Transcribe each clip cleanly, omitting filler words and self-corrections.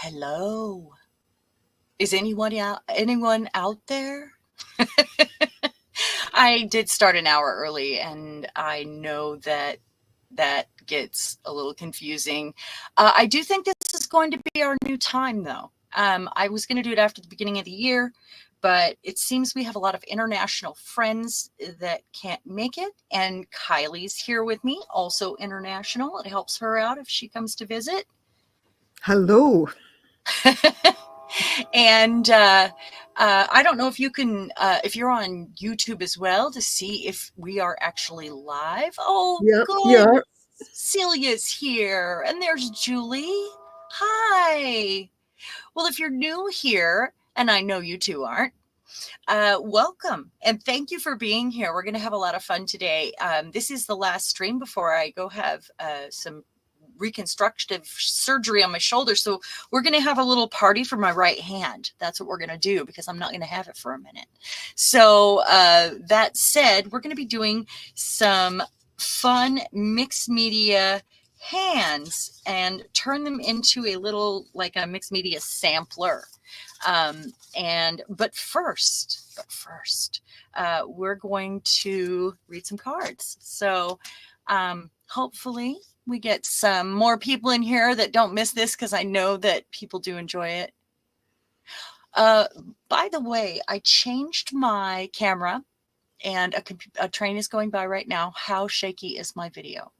Hello. Is anyone out there? I did start an hour early, and I know that that gets a little confusing. I do think this is going to be our new time, though. I was going to do it after the beginning of the year, but it seems we have a lot of international friends that can't make it. And Kylie's here with me, also international. It helps her out if she comes to visit. Hello. And I don't know if you can, if you're on YouTube as well, to see if we are actually live. Oh, Yeah, good. yeah. Celia's here, and there's Julie. Hi. Well, if you're new here, and I know you two aren't, welcome and thank you for being here. We're going to have a lot of fun today. This is the last stream before I go have some reconstructive surgery on my shoulder. So we're going to have a little party for my right hand. That's what we're going to do because I'm not going to have it for a minute. So that said, we're going to be doing some fun mixed media hands and turn them into a little like a mixed media sampler. But first, we're going to read some cards. So hopefully we get some more people in here that don't miss this, because I know that people do enjoy it. By the way, I changed my camera, and a train is going by right now. How shaky is my video?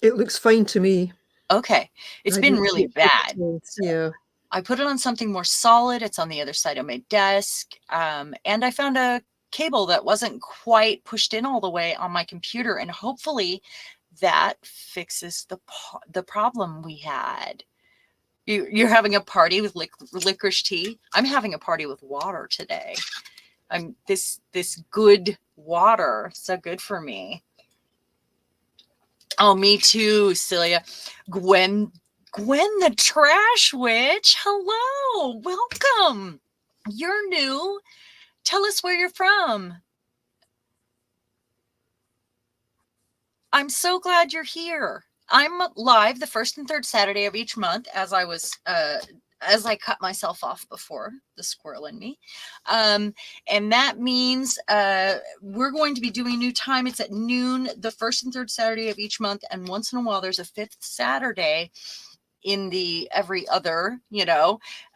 It looks fine to me. Okay. It's I been didn't see really it shape bad. at all. So Yeah. I put it on something more solid. It's on the other side of my desk. And I found a cable that wasn't quite pushed in all the way on my computer. And hopefully that fixes the problem we had. You're having a party with licorice tea. I'm having a party with water today. This good water, so good for me. Oh, me too, Celia. Gwen the Trash Witch. Hello, welcome. You're new. Tell us where you're from. I'm so glad you're here. I'm live the first and third Saturday of each month, as I cut myself off before, the squirrel in me. And that means we're going to be doing a new time. It's at noon, the first and third Saturday of each month. And once in a while, there's a fifth Saturday in the every other,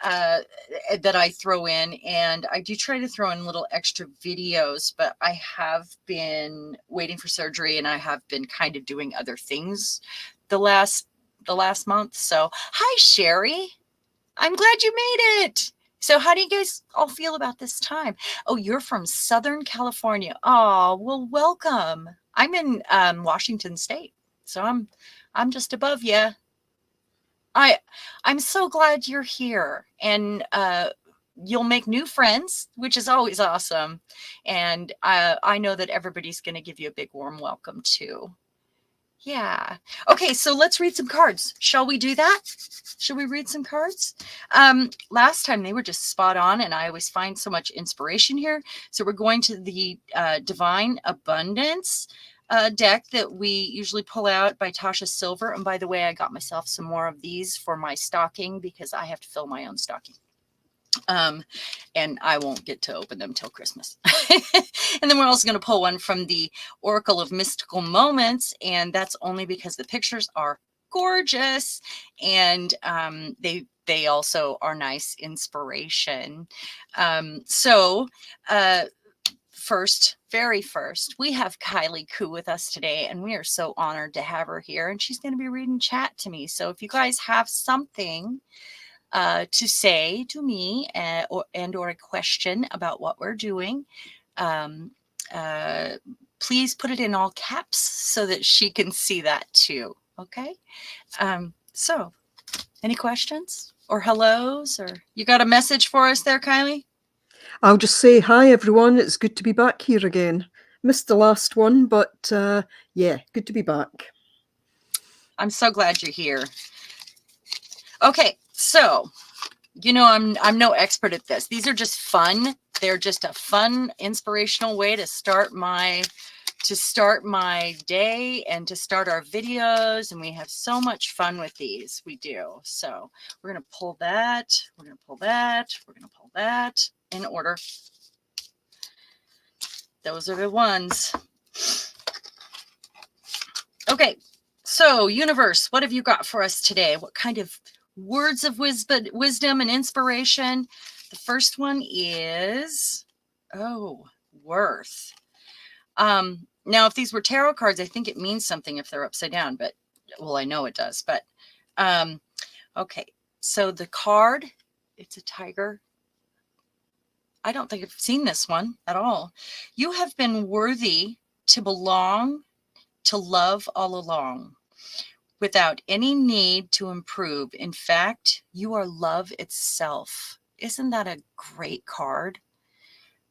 that I throw in. And I do try to throw in little extra videos, but I have been waiting for surgery, and I have been kind of doing other things the last month. So hi, Sherry. I'm glad you made it. So how do you guys all feel about this time? Oh, you're from Southern California. Oh, well, welcome. I'm in Washington State, so I'm just above you. I'm so glad you're here, and you'll make new friends, which is always awesome. And I know that everybody's going to give you a big warm welcome too. Yeah. Okay, so let's read some cards. Shall we do that? Should we read some cards? Last time they were just spot on, and I always find so much inspiration here. So we're going to the Divine Abundance deck that we usually pull out by Tasha Silver. And by the way, I got myself some more of these for my stocking because I have to fill my own stocking. And I won't get to open them till Christmas. And then we're also going to pull one from the Oracle of Mystical Moments, and that's only because the pictures are gorgeous, and they also are nice inspiration. Very first, we have Kylie Koo with us today, and we are so honored to have her here, and she's going to be reading chat to me. So if you guys have something to say to me or a question about what we're doing, please put it in all caps so that she can see that too. Okay. So any questions or hellos, or you got a message for us there, Kylie? I'll just say hi, everyone. It's good to be back here again. Missed the last one, but yeah, good to be back. I'm so glad you're here. Okay, so I'm no expert at this. These are just fun. They're just a fun, inspirational way to start my to start my day and to start our videos. And we have so much fun with these. We do. So we're going to pull that. We're going to pull that. We're going to pull that in order. Those are the ones. Okay. So universe, what have you got for us today? What kind of words of wisdom and inspiration? The first one is, worth. Now, if these were tarot cards, I think it means something if they're upside down, but well, I know it does, but okay. So the card, it's a tiger. I don't think I've seen this one at all. You have been worthy to belong, to love all along, without any need to improve. In fact, you are love itself. Isn't that a great card?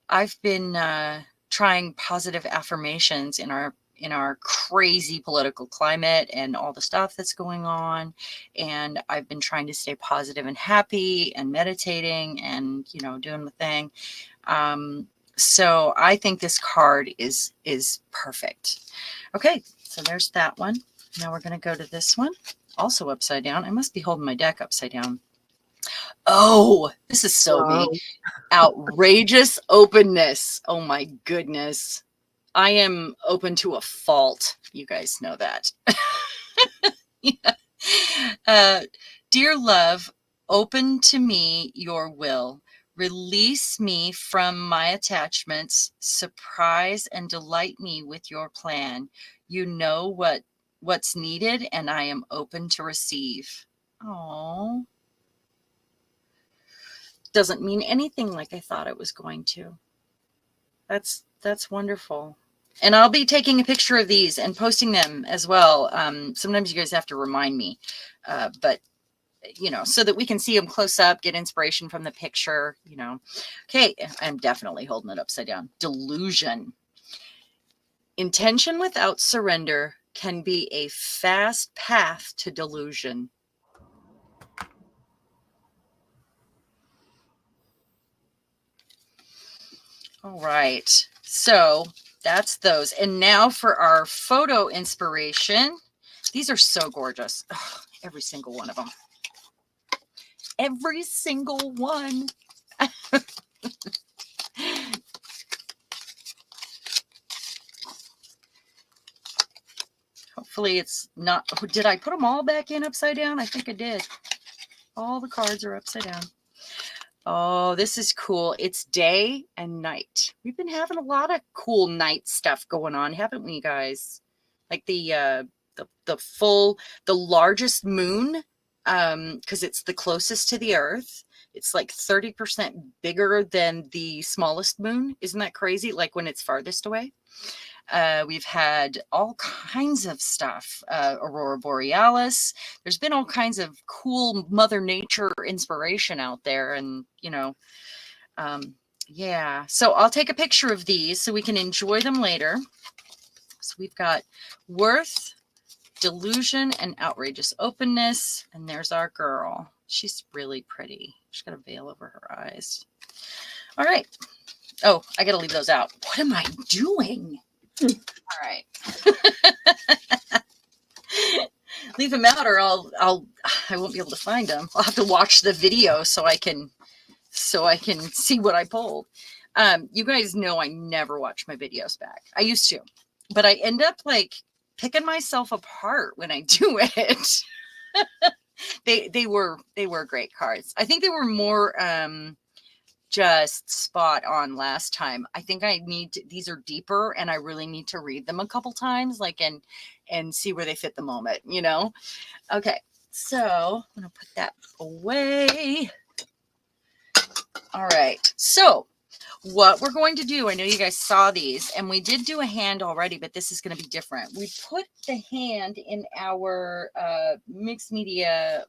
I've been trying positive affirmations in our crazy political climate and all the stuff that's going on. And I've been trying to stay positive and happy and meditating and, doing the thing. So I think this card is perfect. Okay, so there's that one. Now we're going to go to this one, also upside down. I must be holding my deck upside down. Oh, this is so me. Outrageous openness. Oh my goodness. I am open to a fault. You guys know that. Yeah. Dear love, open to me your will. Release me from my attachments. Surprise and delight me with your plan. You know what's needed, and I am open to receive. Oh. Doesn't mean anything like I thought it was going to. That's wonderful. And I'll be taking a picture of these and posting them as well. Sometimes you guys have to remind me, but so that we can see them close up, get inspiration from the picture, Okay, I'm definitely holding it upside down. Delusion. Intention without surrender can be a fast path to delusion. All right, so that's those. And now for our photo inspiration. These are so gorgeous. Ugh, every single one of them. Every single one. Hopefully it's not. Did I put them all back in upside down? I think I did. All the cards are upside down. Oh, this is cool. It's day and night. We've been having a lot of cool night stuff going on, haven't we, guys? Like the largest moon, because it's the closest to the Earth. It's like 30% bigger than the smallest moon. Isn't that crazy? Like when it's farthest away. We've had all kinds of stuff, Aurora Borealis. There's been all kinds of cool Mother Nature inspiration out there. And, yeah. So I'll take a picture of these so we can enjoy them later. So we've got worth, delusion, and outrageous openness. And there's our girl. She's really pretty. She's got a veil over her eyes. All right. Oh, I got to leave those out. What am I doing? All right. Leave them out or I won't be able to find them. I'll have to watch the video so I can see what I pulled. You guys know I never watch my videos back. I used to, but I end up like picking myself apart when I do it. They were great cards. I think they were more just spot on last time. I think these are deeper and I really need to read them a couple times, like, and see where they fit the moment, Okay. So I'm going to put that away. All right. So what we're going to do, I know you guys saw these and we did do a hand already, but this is going to be different. We put the hand in our mixed media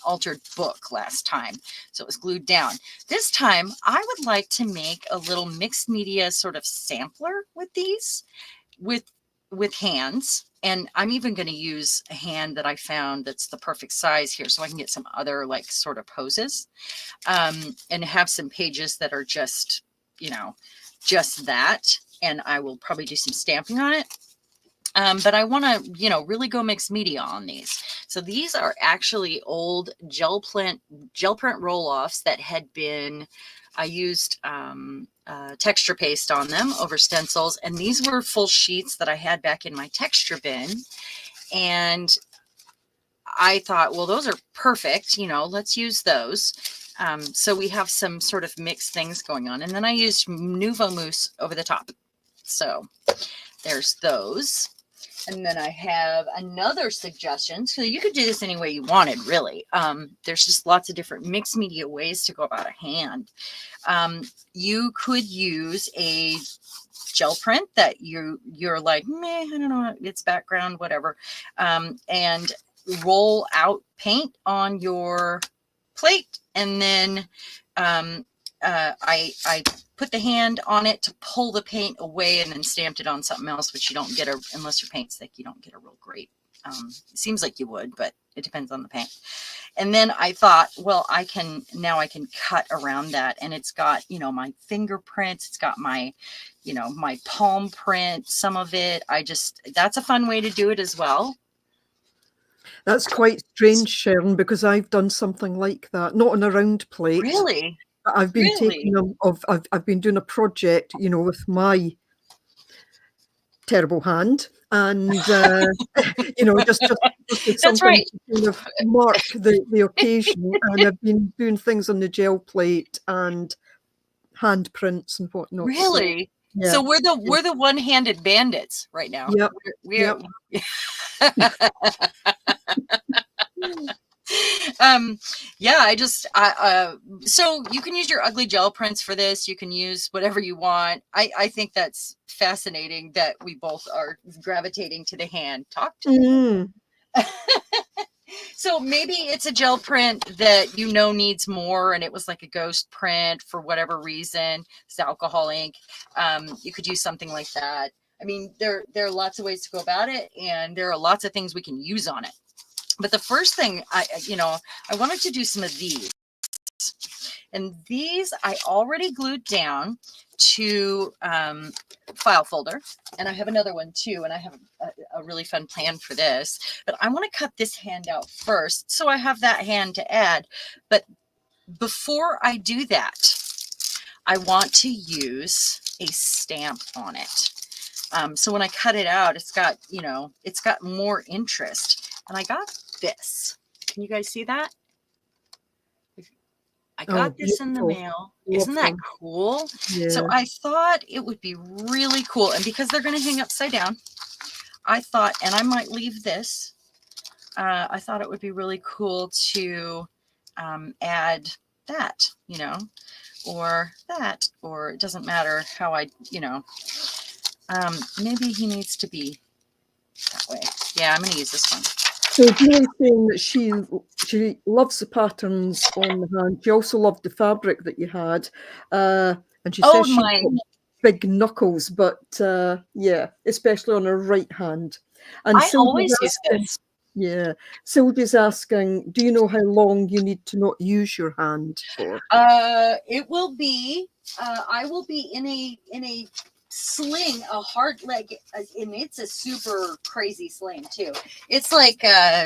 altered book last time. So it was glued down. This time I would like to make a little mixed media sort of sampler with these, with hands. And I'm even going to use a hand that I found that's the perfect size here so I can get some other like sort of poses and have some pages that are just, just that, and I will probably do some stamping on it. But I want to, really go mix media on these. So these are actually old gel print roll-offs that had been, I used texture paste on them over stencils. And these were full sheets that I had back in my texture bin. And I thought, well, those are perfect. Let's use those. So we have some sort of mixed things going on. And then I used Nouveau Mousse over the top. So there's those. And then I have another suggestion. So you could do this any way you wanted, really. There's just lots of different mixed media ways to go about a hand. You could use a gel print that you're like, meh, I don't know, it's background, whatever. And roll out paint on your plate. And then I put the hand on it to pull the paint away and then stamped it on something else, which you don't get unless your paint's thick, you don't get a real great, it seems like you would, but it depends on the paint. And then I thought, well, I can cut around that, and it's got, my fingerprints, it's got my, my palm print, some of it. That's a fun way to do it as well. That's quite strange, Sharon, because I've done something like that, not on a round plate. Really? I've been taking them of. I've been doing a project, with my terrible hand, and just That's something right. to kind of mark the occasion. And I've been doing things on the gel plate and handprints and whatnot. Really? So, yeah. So we're the one-handed bandits right now. Yep. We're yeah, so you can use your ugly gel prints for this. You can use whatever you want. I think that's fascinating that we both are gravitating to the hand. Talk to me. So maybe it's a gel print that needs more, and it was like a ghost print for whatever reason. It's alcohol ink. You could use something like that. I mean, there are lots of ways to go about it, and there are lots of things we can use on it. But the first thing I wanted to do some of these. And these I already glued down to file folder. And I have another one too. And I have a really fun plan for this. But I want to cut this hand out first, so I have that hand to add. But before I do that, I want to use a stamp on it. So when I cut it out, it's got more interest. And I got this. Can you guys see that? I got this in the mail. Isn't that cool? Yeah. So I thought it would be really cool. And because they're going to hang upside down, I thought, and I might leave this, I thought it would be really cool to add that, or that, or it doesn't matter how maybe he needs to be that way. Yeah, I'm going to use this one. So Julie's saying that she loves the patterns on the hand. She also loved the fabric that you had, and she says she's got big knuckles, but yeah, especially on her right hand. And I always use this. Yeah, Sylvia's asking, do you know how long you need to not use your hand for? It will be. I will be in a sling, a hard leg, and it's a super crazy sling too. It's like I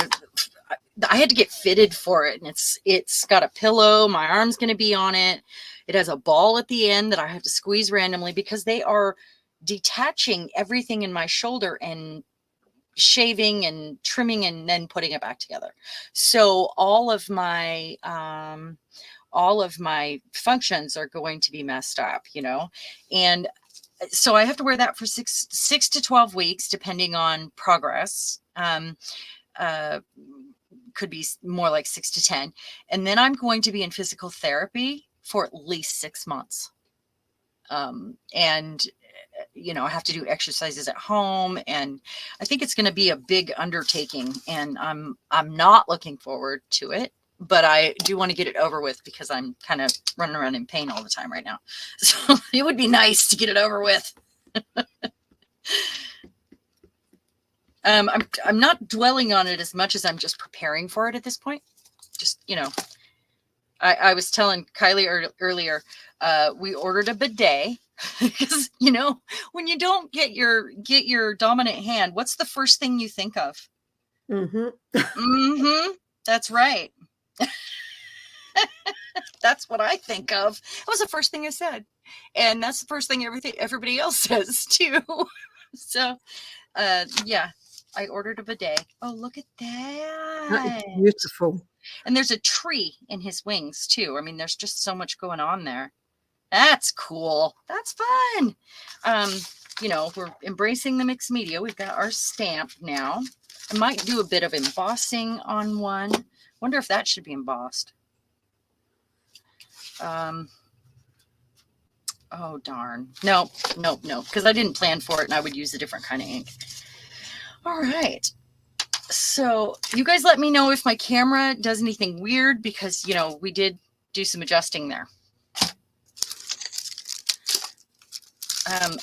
had to get fitted for it, and it's got a pillow. My arm's going to be on it. It has a ball at the end that I have to squeeze randomly because they are detaching everything in my shoulder and shaving and trimming and then putting it back together. So all of my functions are going to be messed up, and so I have to wear that for six to 12 weeks, depending on progress. Could be more like 6 to 10. And then I'm going to be in physical therapy for at least 6 months. And I have to do exercises at home, and I think it's going to be a big undertaking, and I'm not looking forward to it. But I do want to get it over with because I'm kind of running around in pain all the time right now. So it would be nice to get it over with. I'm not dwelling on it as much as I'm just preparing for it at this point. Just, I was telling Kylie earlier, we ordered a bidet Because, you know, when you don't get your dominant hand, what's the first thing you think of? That's right. That's what I think of. That was the first thing I said. And that's the first thing everybody else says too. So, yeah, I ordered a bidet. Oh, look at That is that. beautiful. And there's a tree in his wings too. I mean, there's just so much going on there. That's cool. That's fun. You know, we're embracing the mixed media. We've got our stamp now. I might do a bit of embossing on one. Wonder if that should be embossed. Oh, darn. Nope, because I didn't plan for it and I would use a different kind of ink. All right. So you guys let me know if my camera does anything weird, because, you know, we did do some adjusting there.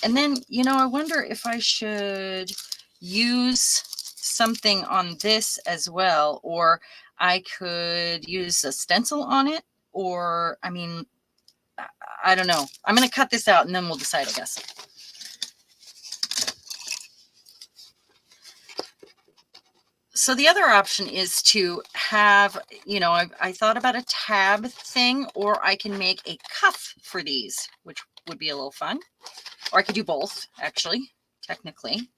And then, you know, I wonder if I should use something on this as well, or I could use a stencil on it, or, I mean, I don't know. I'm going to cut this out and then we'll decide, I guess. So the other option is to have, you know, I thought about a tab thing, or I can make a cuff for these, which would be a little fun. Or I could do both, actually, technically.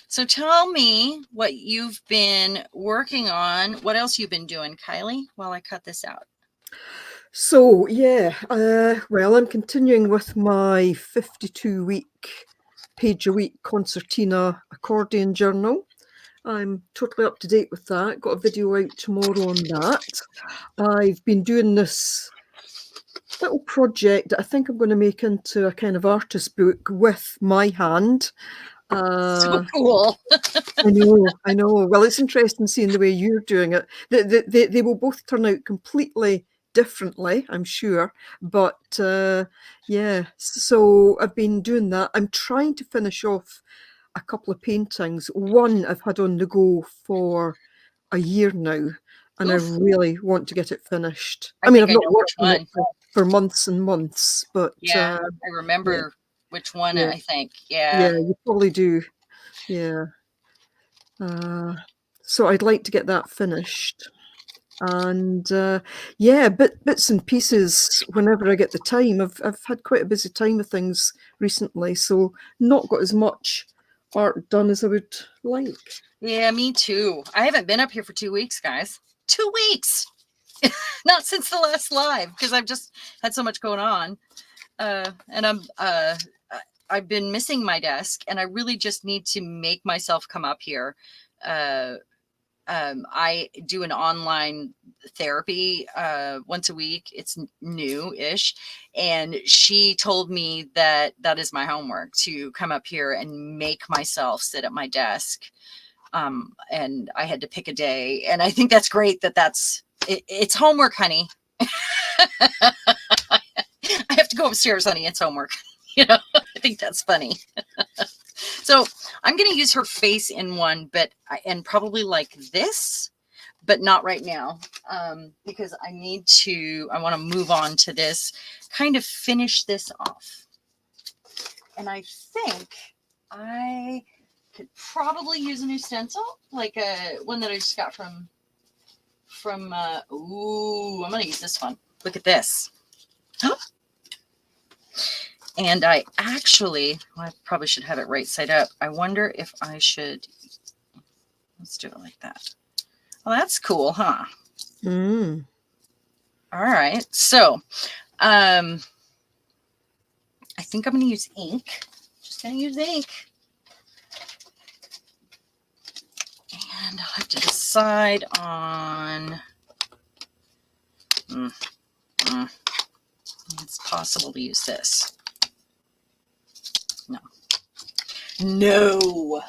So tell me what you've been working on. What else you've been doing, Kylie, while I cut this out? So, yeah, well, I'm continuing with my 52-week, page-a-week concertina accordion journal. I'm totally up to date with that. Got a video out tomorrow on that. I've been doing this little project that I think I'm going to make into a kind of artist book with my hand. So cool. I know. Well, it's interesting seeing the way you're doing it. They will both turn out completely differently, I'm sure. But yeah, so I've been doing that. I'm trying to finish off a couple of paintings. One I've had on the go for a year now, and Oof. I really want to get it finished. I mean, think I've I not know worked which on one. it for months and months, but yeah, I remember which one. yeah, I think. yeah, Yeah. you probably do. Yeah. So I'd like to get that finished. And yeah, bits and pieces whenever I get the time. I've had quite a busy time with things recently, so not got as much art done as I would like. Yeah, me too. I haven't been up here for 2 weeks, guys. 2 weeks. Not since the last live, because I've just had so much going on. And I've been missing my desk, and I really just need to make myself come up here. I do an online therapy once a week. It's new-ish, and she told me that that is my homework, to come up here and make myself sit at my desk. And I had to pick a day, and I think that's great that it's homework, honey. I have to go upstairs, honey. It's homework. You know, I think that's funny. So I'm going to use her face in one, and probably like this, but not right now, because I want to move on to this, kind of finish this off. And I think I could probably use a new stencil, like one that I just got from, ooh, I'm going to use this one. Look at this. Huh? And I probably should have it right side up. I wonder if I should, let's do it like that. Well, that's cool, huh? Mm. All right. So, I think I'm going to use ink. Just going to use ink. And I'll have to decide on, it's possible to use this. No.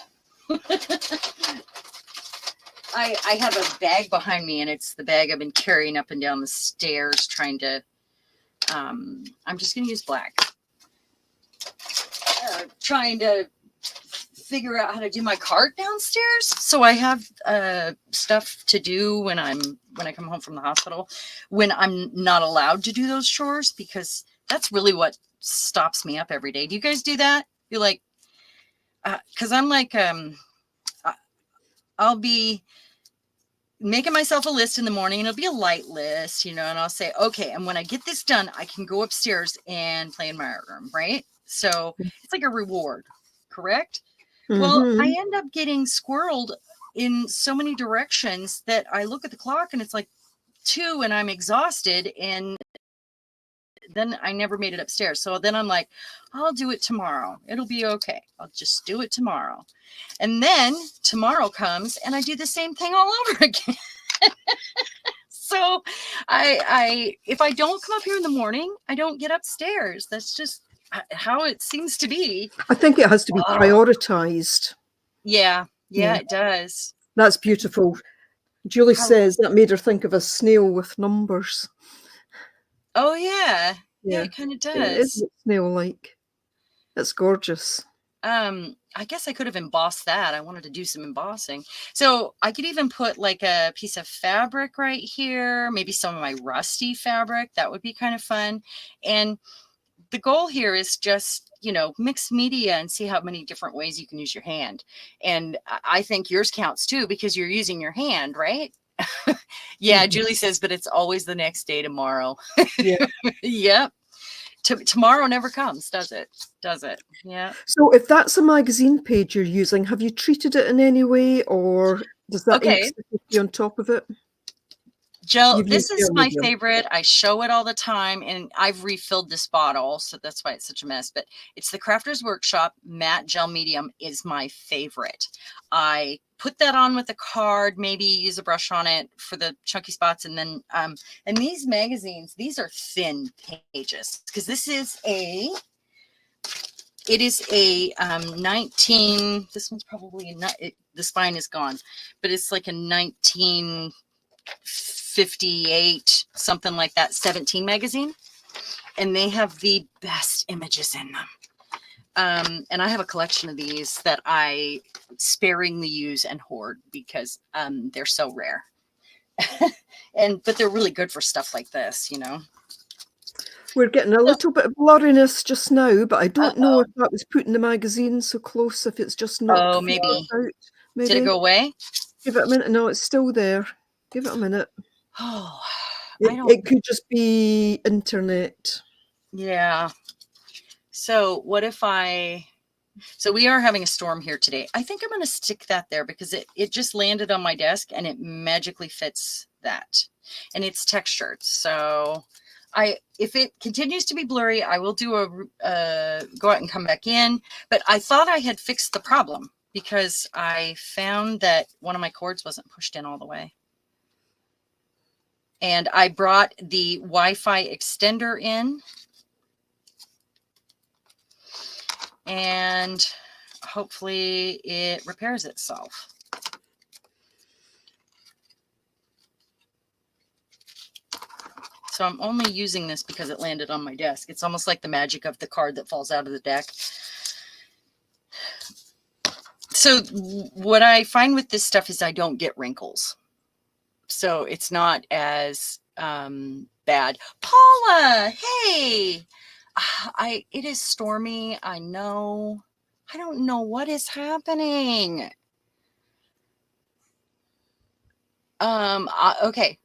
I have a bag behind me, and it's the bag I've been carrying up and down the stairs trying to, I'm just going to use black. Trying to figure out how to do my cart downstairs. So I have stuff to do when I come home from the hospital, when I'm not allowed to do those chores, because that's really what stops me up every day. Do you guys do that? You're like, because I'm like, I'll be making myself a list in the morning, and it'll be a light list, and I'll say, okay, and when I get this done, I can go upstairs and play in my art room, right? So it's like a reward, correct? Well, I end up getting squirreled in so many directions that I look at the clock and it's like 2 and I'm exhausted, and then I never made it upstairs. So then I'm like, I'll do it tomorrow. It'll be okay. I'll just do it tomorrow. And then tomorrow comes and I do the same thing all over again. So I if I don't come up here in the morning, I don't get upstairs. That's just how it seems to be. I think it has to be prioritized. Yeah, it does. That's beautiful. Julie says that made her think of a snail with numbers. Oh, yeah. Yeah, it kind of does. It is snail-like. That's gorgeous. I guess I could have embossed that. I wanted to do some embossing. So I could even put like a piece of fabric right here, maybe some of my rusty fabric. That would be kind of fun. And the goal here is just, mix media and see how many different ways you can use your hand. And I think yours counts too, because you're using your hand, right? Yeah, Julie says, but it's always the next day tomorrow. Yeah. Yep. Tomorrow never comes, does it? Yeah. So if that's a magazine page you're using, have you treated it in any way, or does that ink be on top of it? Jill, this is my favorite. I show it all the time, and I've refilled this bottle, so that's why it's such a mess. But it's the Crafter's Workshop Matte Gel Medium is my favorite. I put that on with a card, maybe use a brush on it for the chunky spots, and then and these magazines, these are thin pages because this is a 19. This one's probably not. The spine is gone, but it's like a 1958, something like that, 17 magazine, and they have the best images in them. And I have a collection of these that I sparingly use and hoard because they're so rare. But they're really good for stuff like this, We're getting a little bit of blurriness just now, but I don't know if that was putting the magazine so close, if it's just not. Oh, maybe. Did it go away? Give it a minute. No, it's still there. Give it a minute. Oh, it could just be internet. Yeah. So what if so we are having a storm here today. I think I'm going to stick that there because it just landed on my desk and it magically fits that. And it's textured. So if it continues to be blurry, I will do go out and come back in. But I thought I had fixed the problem because I found that one of my cords wasn't pushed in all the way. And I brought the Wi-Fi extender in. And hopefully it repairs itself. So I'm only using this because it landed on my desk. It's almost like the magic of the card that falls out of the deck. So what I find with this stuff is I don't get wrinkles. So it's not as bad. Paula, hey! It is stormy. I know. I don't know what is happening. Okay.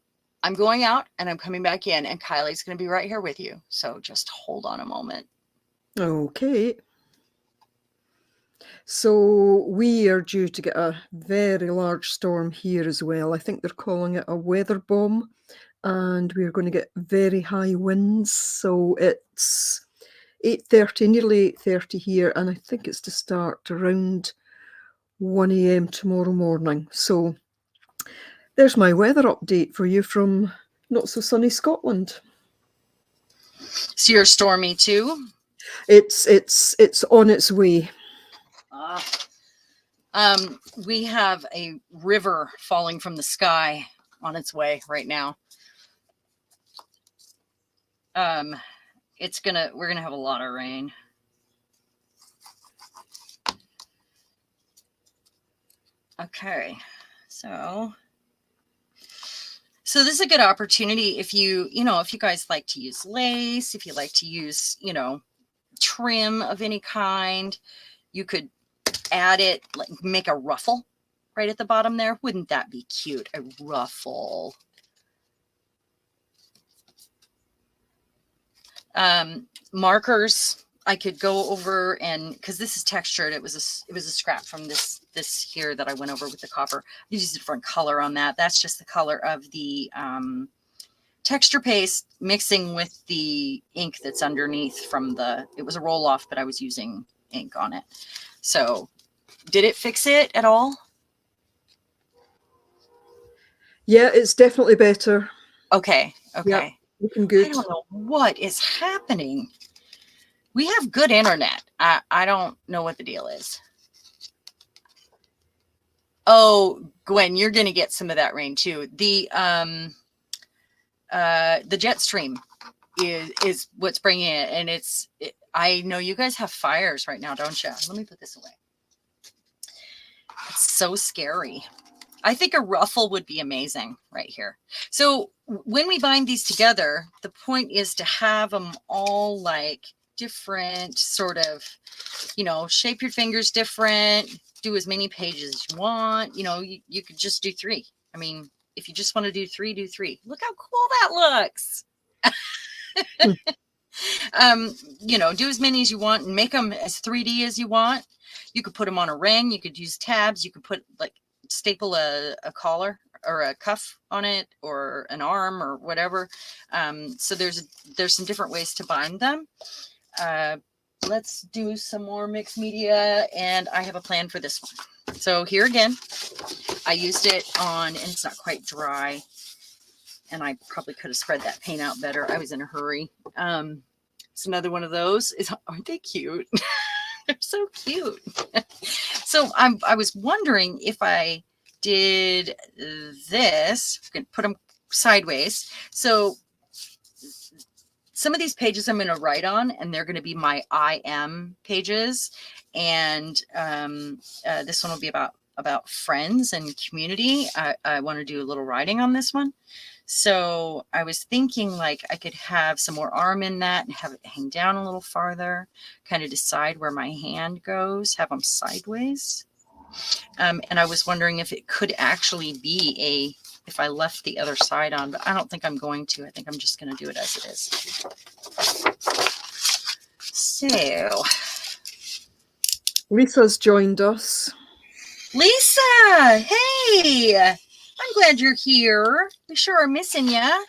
I'm going out and I'm coming back in, and Kylie's going to be right here with you. So just hold on a moment. Okay. So we are due to get a very large storm here as well. I think they're calling it a weather bomb, and we're going to get very high winds. So it's 8:30, nearly 8:30 here, and I think it's to start around 1 a.m. tomorrow morning. So there's my weather update for you from not so sunny Scotland. So you're stormy too? It's on its way. We have a river falling from the sky on its way right now. We're gonna have a lot of rain. Okay, so this is a good opportunity if you guys like to use lace, if you like to use, trim of any kind. You could add it, like make a ruffle right at the bottom there. Wouldn't that be cute? A ruffle. Markers. I could go over and, because this is textured, it was a scrap from this here that I went over with the copper. I used a different color on that. That's just the color of the texture paste mixing with the ink that's underneath from it was a roll off, but I was using ink on it. So did it fix it at all? Yeah, it's definitely better. Okay. Okay. Yeah, looking good. I don't know what is happening. We have good internet. I don't know what the deal is. Oh, Gwen, you're going to get some of that rain too. The jet stream is what's bringing it. And I know you guys have fires right now, don't you? Let me put this away. It's so scary. I think a ruffle would be amazing right here. So when we bind these together, the point is to have them all like different sort of, shape your fingers different, do as many pages as you want. You could just do 3. I mean, if you just want to do 3, do 3. Look how cool that looks. Do as many as you want and make them as 3D as you want. You could put them on a ring. You could use tabs. You could put staple a collar or a cuff on it or an arm or whatever. So there's some different ways to bind them. Let's do some more mixed media, and I have a plan for this one. So here again, I used it on, and it's not quite dry, and I probably could have spread that paint out better. I was in a hurry. It's another one of those. Aren't they cute? They're so cute. So I was wondering if I did this, I'm going to put them sideways. So some of these pages I'm going to write on, and they're going to be my I am pages. And this one will be about friends and community. I want to do a little writing on this one. So I was thinking I could have some more arm in that and have it hang down a little farther, kind of decide where my hand goes, have them sideways. And I was wondering if it could actually be if I left the other side on, but I don't think I'm going to. I think I'm just going to do it as it is. So. Lisa's joined us. Lisa, hey, I'm glad you're here. We sure are missing you.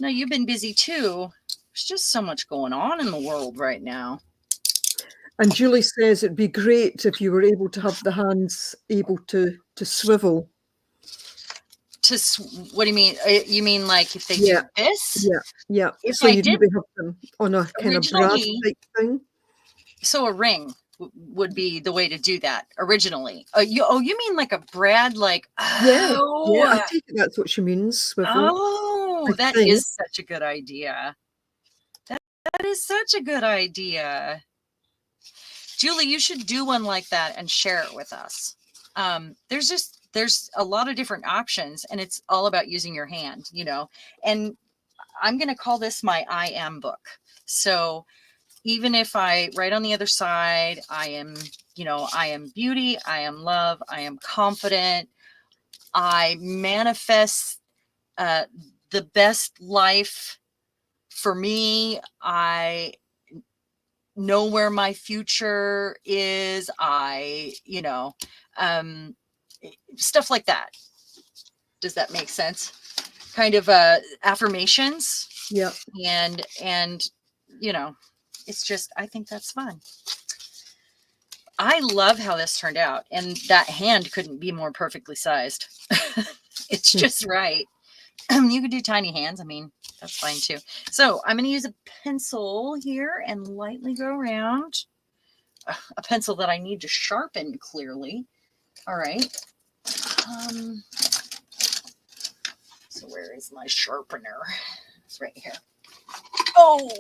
No, you've been busy too. There's just so much going on in the world right now. And Julie says it'd be great if you were able to have the hands able to swivel. What do you mean? You mean like if they do this? Yeah. If so you'd maybe have them on a kind of brass type thing. So a ring would be the way to do that originally. You mean like a brad, like, oh. Yeah, I think that's what she means. Swivel. Oh, that is such a good idea. That is such a good idea. Julie, you should do one like that and share it with us. There's a lot of different options, and it's all about using your hand, and I'm going to call this my I am book. So even if I write on the other side, I am beauty, I am love, I am confident, I manifest the best life for me, I know where my future is, stuff like that. Does that make sense? Kind of affirmations. Yeah. And it's just, I think that's fun. I love how this turned out, and that hand couldn't be more perfectly sized. It's just right. You could do tiny hands. I mean, that's fine too. So I'm going to use a pencil here and lightly go around. A pencil that I need to sharpen clearly. All right. So where is my sharpener? It's right here. Oh.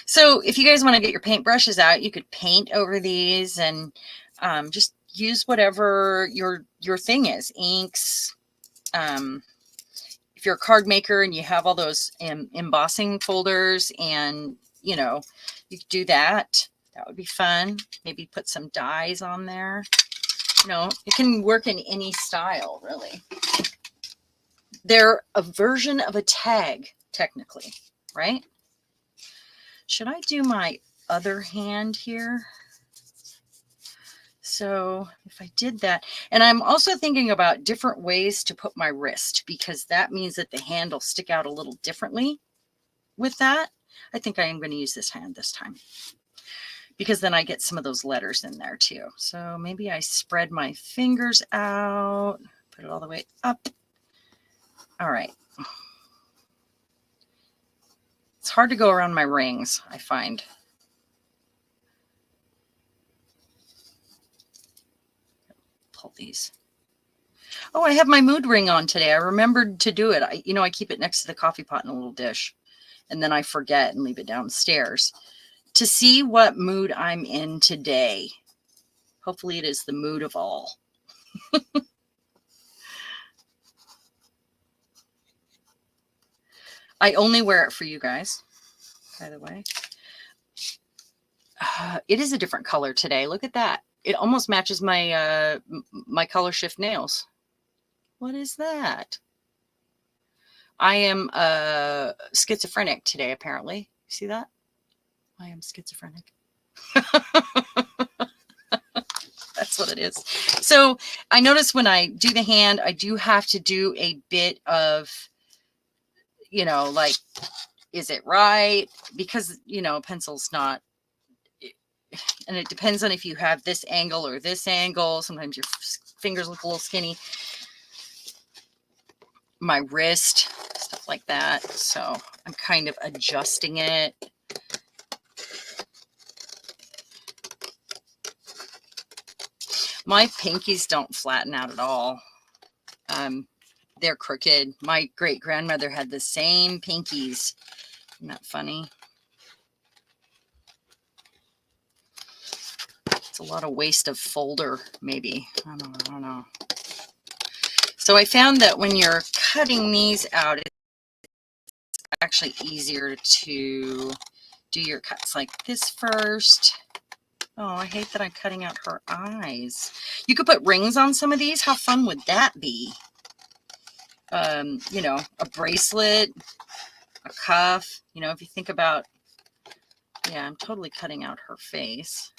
So if you guys want to get your paint brushes out, you could paint over these and just use whatever your thing is. Inks. If if you're a card maker and you have all those embossing folders and, you know, you could do that. That would be fun. Maybe put some dies on there. You know, it can work in any style, really. They're a version of a tag, technically, right? Should I do my other hand here? So if I did that, and I'm also thinking about different ways to put my wrist, because that means that the hand will stick out a little differently with that. I think I am going to use this hand this time, because then I get some of those letters in there too. So maybe I spread my fingers out, put it all the way up. All right. It's hard to go around my rings, I find. Pull these. Oh, I have my mood ring on today. I remembered to do it. I keep it next to the coffee pot in a little dish, and then I forget and leave it downstairs. To see what mood I'm in today. Hopefully it is the mood of all. I only wear it for you guys, by the way. It is a different color today. Look at that. It almost matches my my color shift nails. What is that? I am schizophrenic today, apparently. See that? I am schizophrenic. That's what it is. So I notice when I do the hand, I do have to do a bit of, you know, like, is it right? Because, you know, pencil's not, and it depends on if you have this angle or this angle. Sometimes your fingers look a little skinny. My wrist, stuff like that. So I'm kind of adjusting it. My pinkies don't flatten out at all. They're crooked. My great grandmother had the same pinkies. Isn't that funny? It's a lot of waste of folder, maybe. I don't know. So I found that when you're cutting these out, it's actually easier to do your cuts like this first. Oh, I hate that I'm cutting out her eyes. You could put rings on some of these. How fun would that be? You know, a bracelet, a cuff. You know, if you think about, yeah, I'm totally cutting out her face.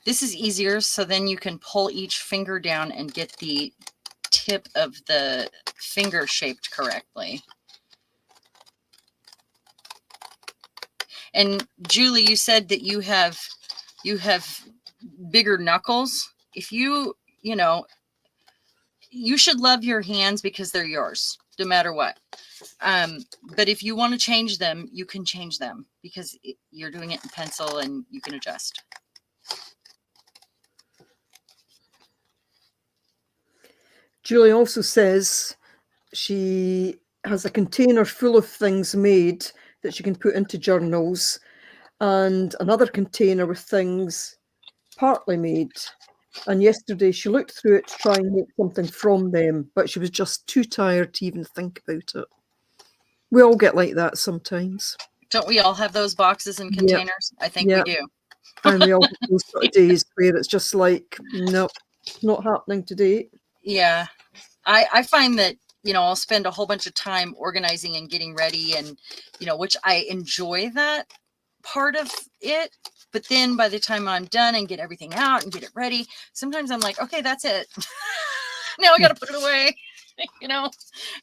This is easier, so then you can pull each finger down and get the tip of the finger shaped correctly. And Julie, you said that you have bigger knuckles. If you know, you should love your hands because they're yours, no matter what. But if you want to change them, you can change them because you're doing it in pencil and you can adjust. Julie also says she has a container full of things made that she can put into journals, and another container with things partly made. And yesterday she looked through it to try and make something from them, but she was just too tired to even think about it. We all get like that sometimes. Don't we all have those boxes and containers? Yep. I think we do. And we all have those sort of days where it's just like, no, not happening today. Yeah. I find that, you know, I'll spend a whole bunch of time organizing and getting ready and, you know, which I enjoy that part of it. But then by the time I'm done and get everything out and get it ready, sometimes I'm like, okay, that's it. Now I got to put it away, you know,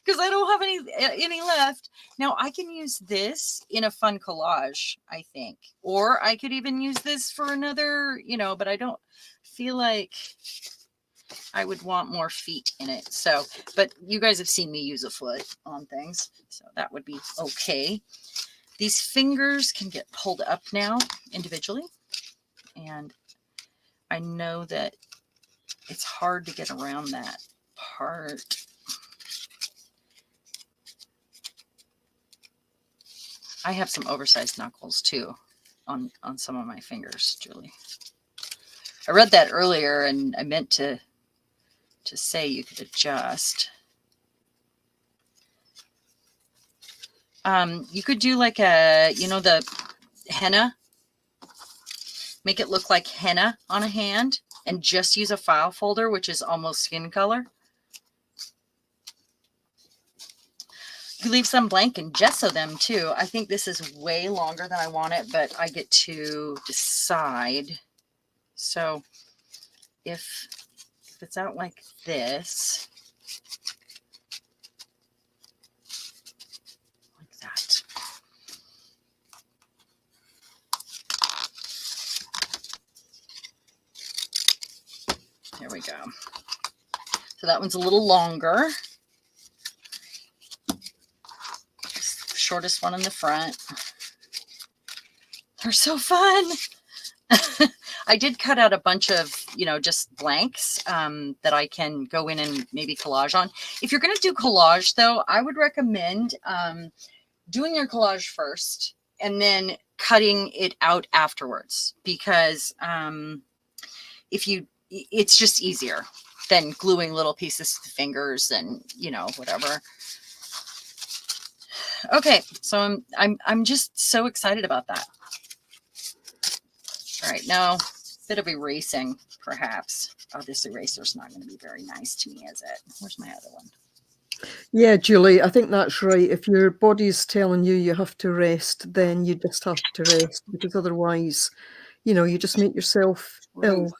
because I don't have any left. Now I can use this in a fun collage, I think, or I could even use this for another, you know, but I don't feel like I would want more feet in it. So, but you guys have seen me use a foot on things, so that would be okay. These fingers can get pulled up now individually, and I know that it's hard to get around that part. I have some oversized knuckles too on some of my fingers, Julie. I read that earlier, and I meant to say you could adjust. You could do like a, the henna. Make it look like henna on a hand and just use a file folder, which is almost skin color. You can leave some blank and gesso them too. I think this is way longer than I want it, but I get to decide. So if it's out like this, like that. There we go. So that one's a little longer. Shortest one in the front. They're so fun. I did cut out a bunch of, just blanks that I can go in and maybe collage on. If you're going to do collage, though, I would recommend doing your collage first and then cutting it out afterwards, because it's just easier than gluing little pieces to the fingers and, whatever. Okay, so I'm just so excited about that. All right, now a bit of erasing, perhaps. Oh, this eraser's not going to be very nice to me, is it? Where's my other one? Yeah, Julie, I think that's right. If your body's telling you have to rest, then you just have to rest, because otherwise, you just make yourself ill.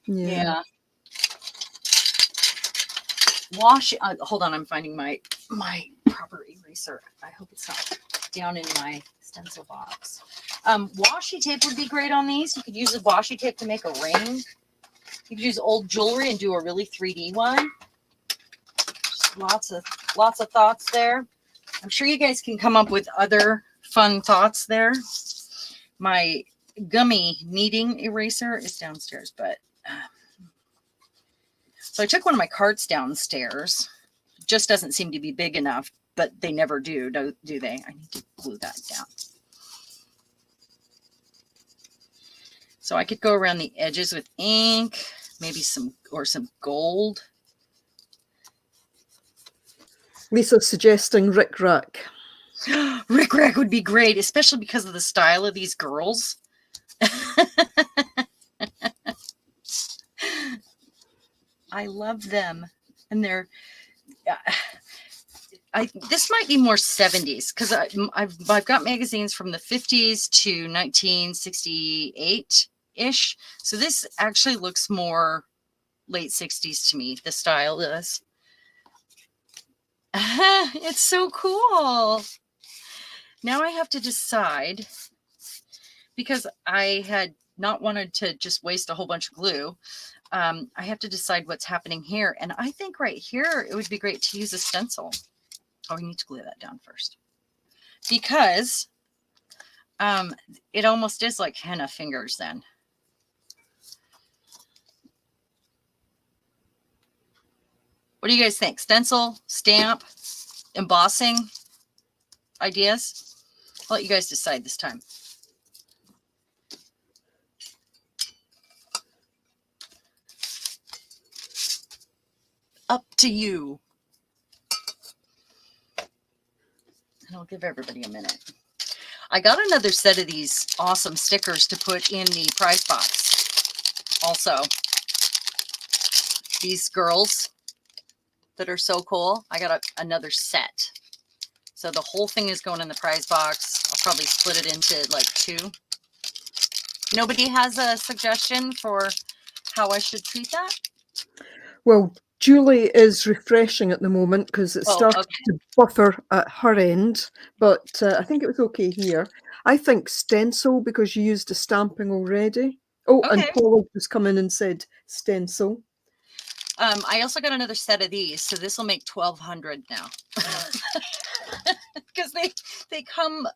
Yeah. Wash. Hold on, I'm finding my proper eraser. I hope it's not down in my stencil box. Washi tape would be great on these. You could use a washi tape to make a ring. You could use old jewelry and do a really 3D one. Just lots of thoughts there. I'm sure you guys can come up with other fun thoughts there. My gummy kneading eraser is downstairs, but so I took one of my carts downstairs. It just doesn't seem to be big enough, but they never do they? I need to glue that down. So I could go around the edges with ink, maybe some gold. Lisa's suggesting Rick Rack. Rick Rack would be great, especially because of the style of these girls. I love them, and they're. This might be more 70s, because I've got magazines from the 50s to 1968 ish. So this actually looks more late 60s to me. The style does. It's so cool. Now I have to decide, because I had not wanted to just waste a whole bunch of glue. I have to decide what's happening here. And I think right here, it would be great to use a stencil. Oh, we need to glue that down first, because it almost is like henna fingers then. What do you guys think? Stencil, stamp, embossing ideas? I'll let you guys decide this time. Up to you. And I'll give everybody a minute. I got another set of these awesome stickers to put in the prize box. Also, these girls that are so cool. I got another set. So the whole thing is going in the prize box. I'll probably split it into like 2. Nobody has a suggestion for how I should treat that? Well, Julie is refreshing at the moment because it started to buffer at her end, but I think it was okay here. I think stencil, because you used a stamping already. Oh, and Paula just come in and said stencil. I also got another set of these, so this will make 1,200 now. Because they come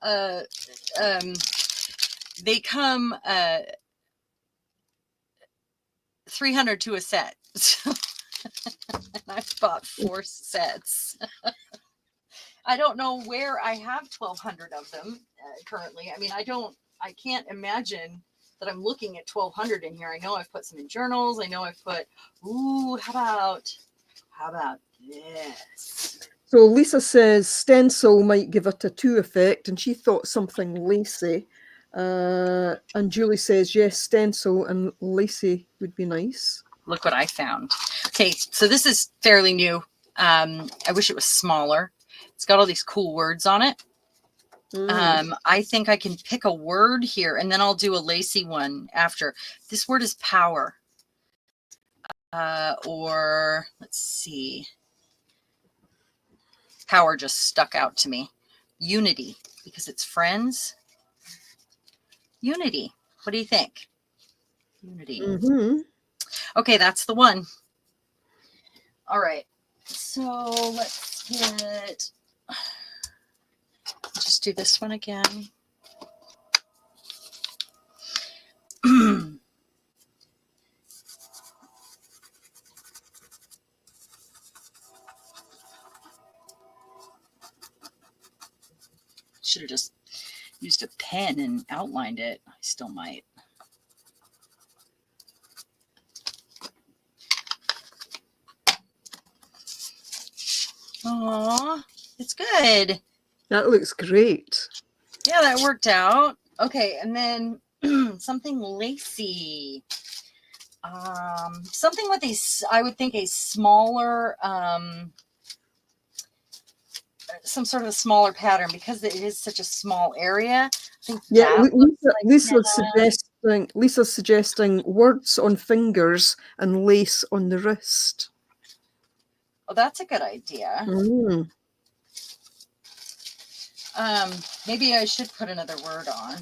300 to a set. And I've bought 4 sets. I don't know where I have 1,200 of them currently. I mean, I don't I can't imagine that I'm looking at 1,200 in here. I know I've put some in journals. I know I've put, ooh, how about this? So Lisa says stencil might give a tattoo effect, and she thought something lacy. And Julie says, yes, stencil and lacy would be nice. Look what I found. Okay, so this is fairly new. I wish it was smaller. It's got all these cool words on it. I think I can pick a word here, and then I'll do a lacy one after. This word is power. Or let's see. Power just stuck out to me. Unity, because it's friends. Unity. What do you think? Unity. Okay, that's the one. All right. So let's get, just do this one again. Should have just used a pen and outlined it. I still might. Aw, it's good. That looks great. Yeah, that worked out. Okay, and then something lacy. Something with I would think a smaller, some sort of a smaller pattern, because it is such a small area. I think Lisa's suggesting words on fingers and lace on the wrist. Oh, that's a good idea. Maybe I should put another word on.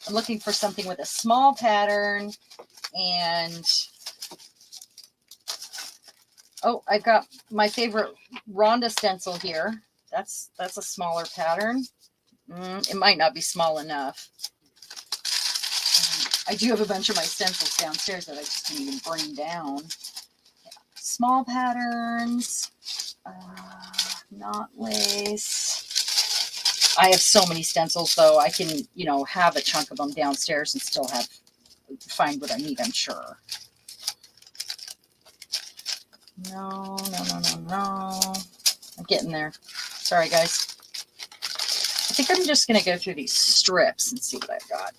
I'm looking for something with a small pattern, and oh, I've got my favorite Rhonda stencil here. That's a smaller pattern. It might not be small enough. I do have a bunch of my stencils downstairs that I just didn't even bring down. Yeah. Small patterns, not lace. I have so many stencils, though. I can, have a chunk of them downstairs and still find what I need, I'm sure. No. I'm getting there. Sorry, guys. I think I'm just going to go through these strips and see what I've got.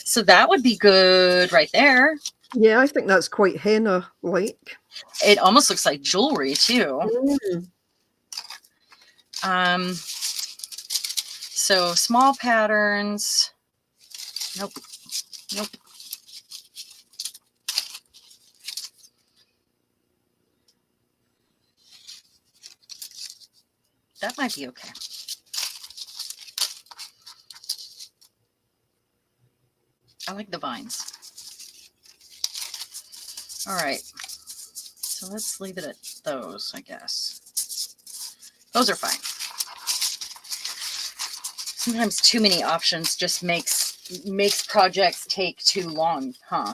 So that would be good right there. Yeah, I think that's quite henna-like. It almost looks like jewelry, too. So small patterns. Nope. That might be okay. I like the vines. All right. So let's leave it at those, I guess. Those are fine. Sometimes too many options just makes projects take too long, huh?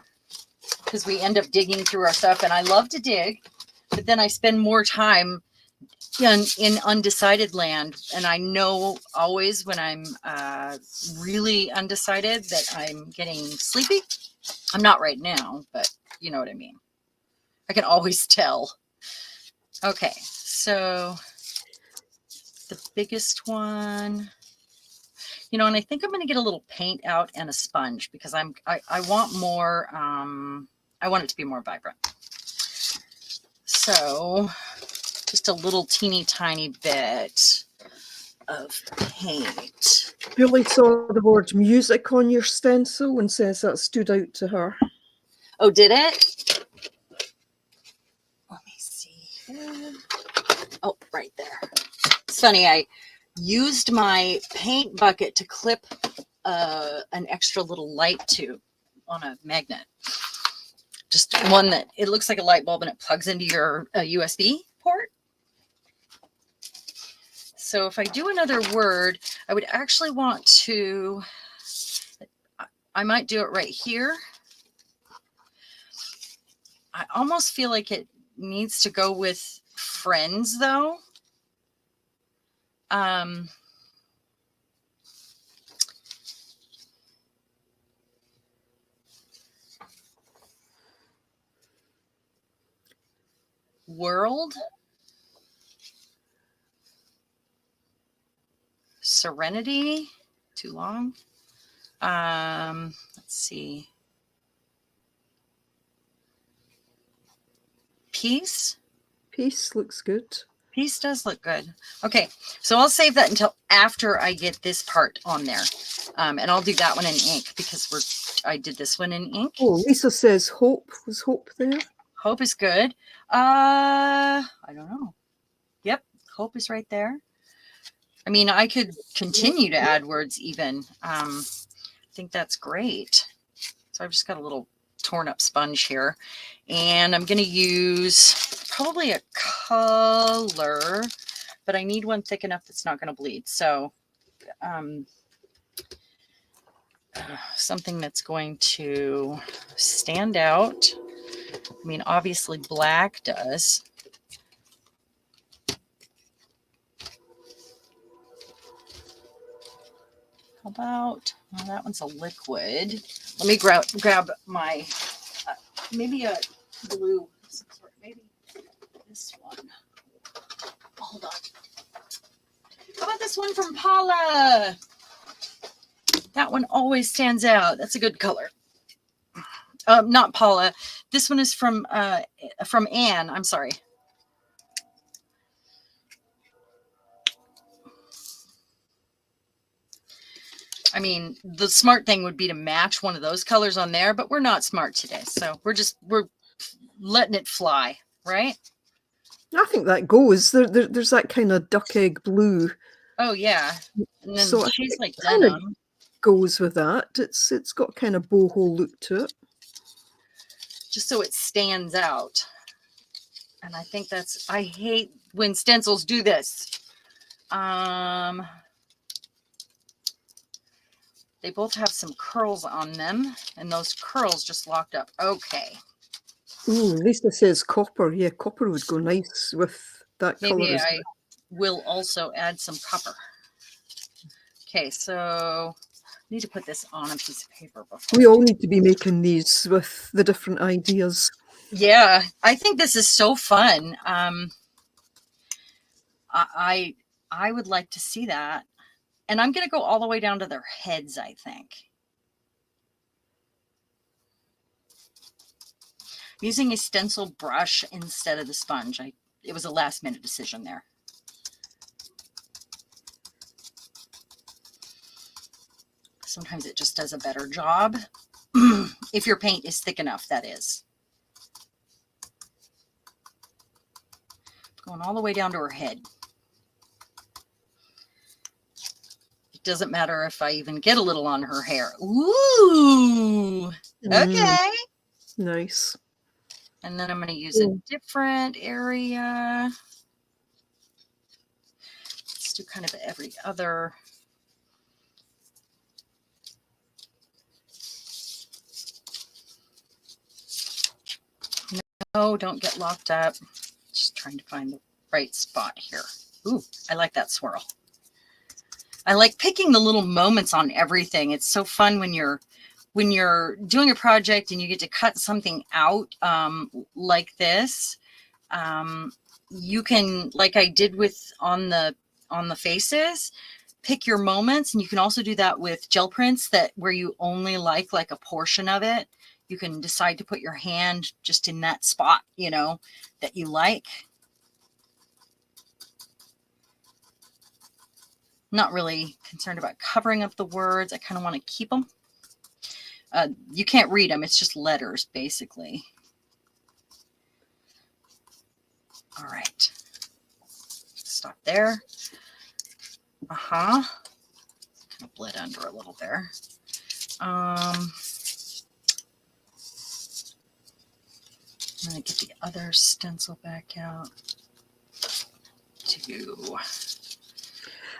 Because we end up digging through our stuff, and I love to dig, but then I spend more time in undecided land, and I know always when I'm really undecided that I'm getting sleepy. I'm not right now, but you know what I mean. I can always tell. Okay, so the biggest one, and I think I'm going to get a little paint out and a sponge, because I want more, I want it to be more vibrant. So just a little teeny tiny bit of paint. Julie saw the word music on your stencil and says that stood out to her. Oh, did it? Let me see. Oh, right there. It's funny, I used my paint bucket to clip an extra little light tube on a magnet. Just one that it looks like a light bulb and it plugs into your USB port. So if I do another word, I would actually want to, I might do it right here. I almost feel like it needs to go with friends, though. World. Serenity. Too long. Let's see. Peace. Peace looks good. Peace does look good. Okay, so I'll save that until after I get this part on there. And I'll do that one in ink because I did this one in ink. Oh, Lisa says hope. Was hope there? Hope is good. I don't know. Yep, hope is right there. I mean, I could continue to add words even. I think that's great. So I've just got a little torn up sponge here. And I'm going to use probably a color, but I need one thick enough that's not going to bleed. So something that's going to stand out. I mean, obviously black does. How about, well, that one's a liquid. Let me grab my, maybe a blue, maybe this one. Hold on. How about this one from Paula? That one always stands out. That's a good color. Not Paula. This one is from Anne. I'm sorry. I mean, the smart thing would be to match one of those colors on there, but we're not smart today. So we're letting it fly, right? I think that goes. There's that kind of duck egg blue. Oh yeah. And then so she's like denim. Goes with that. It's got kind of boho look to it. Just so it stands out. And I think I hate when stencils do this. They both have some curls on them, and those curls just locked up. Okay. Ooh, Lisa says copper. Yeah, copper would go nice with that color. Maybe I will also add some copper. Okay, so I need to put this on a piece of paper before. We all need to be making these with the different ideas. Yeah, I think this is so fun. I would like to see that. And I'm going to go all the way down to their heads, I think. Using a stencil brush instead of the sponge. It was a last minute decision there. Sometimes it just does a better job. If your paint is thick enough, that is. Going all the way down to her head. It doesn't matter if I even get a little on her hair. Ooh, okay. Nice. And then I'm going to use a different area. Let's do kind of every other. No, don't get locked up. Just trying to find the right spot here. Ooh, I like that swirl. I like picking the little moments on everything. It's so fun when you're doing a project and you get to cut something out like this. You can, like I did with on the faces, pick your moments, and you can also do that with gel prints where you only like a portion of it. You can decide to put your hand just in that spot, that you like. Not really concerned about covering up the words. I kind of want to keep them. You can't read them. It's just letters, basically. All right. Stop there. Kind of bled under a little there. I'm going to get the other stencil back out.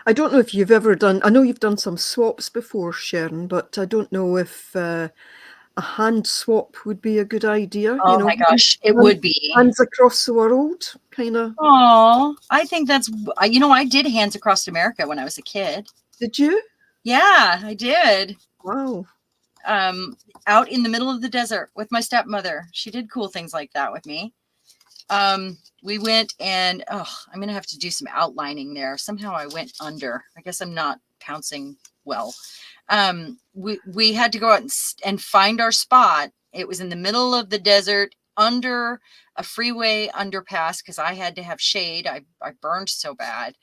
I don't know if you've ever done, I know you've done some swaps before, Sharon, but I don't know if a hand swap would be a good idea. Oh my gosh, it would be. Hands across the world, kind of. Oh, I think that's, I did Hands Across America when I was a kid. Did you? Yeah, I did. Wow. Out in the middle of the desert with my stepmother. She did cool things like that with me. We went and, oh, I'm going to have to do some outlining there. Somehow I went under. I guess I'm not pouncing well. We had to go out and find our spot. It was in the middle of the desert under a freeway underpass because I had to have shade. I burned so bad.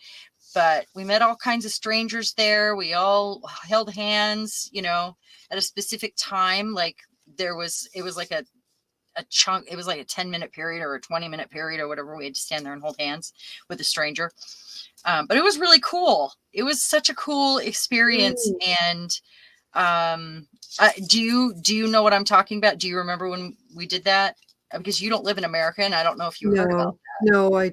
But we met all kinds of strangers there. We all held hands, you know, at a specific time. Like it was like a chunk. It was like a 10-minute period or a 20-minute period or whatever. We had to stand there and hold hands with a stranger. But it was really cool. It was such a cool experience. And do you know what I'm talking about? Do you remember when we did that? Because you don't live in America, and I don't know if you heard about that. No, I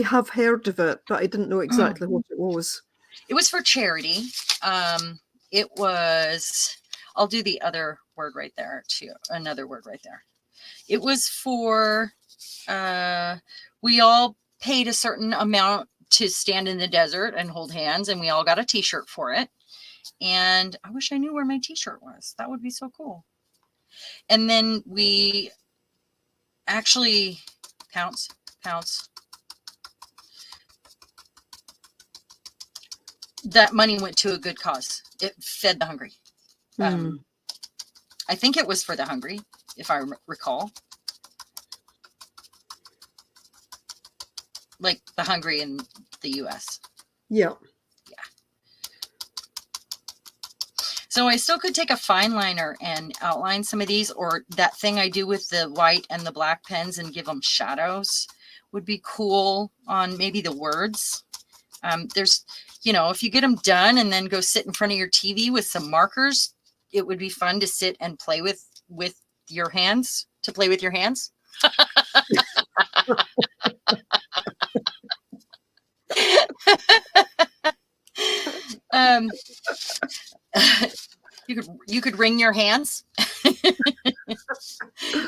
have heard of it, but I didn't know exactly what it was. It was for charity. It was, I'll do the other word right there too. Another word right there. It was for, we all paid a certain amount to stand in the desert and hold hands, and we all got a t-shirt for it. And I wish I knew where my t-shirt was. That would be so cool. And then we actually, pounce. That money went to a good cause. It fed the hungry. I think it was for the hungry, if I recall. Like the hungry in the US. Yeah. So I still could take a fine liner and outline some of these, or that thing I do with the white and the black pens and give them shadows would be cool on maybe the words. There's, you know, if you get them done and then go sit in front of your TV with some markers, it would be fun to sit and play with your hands, you could wring your hands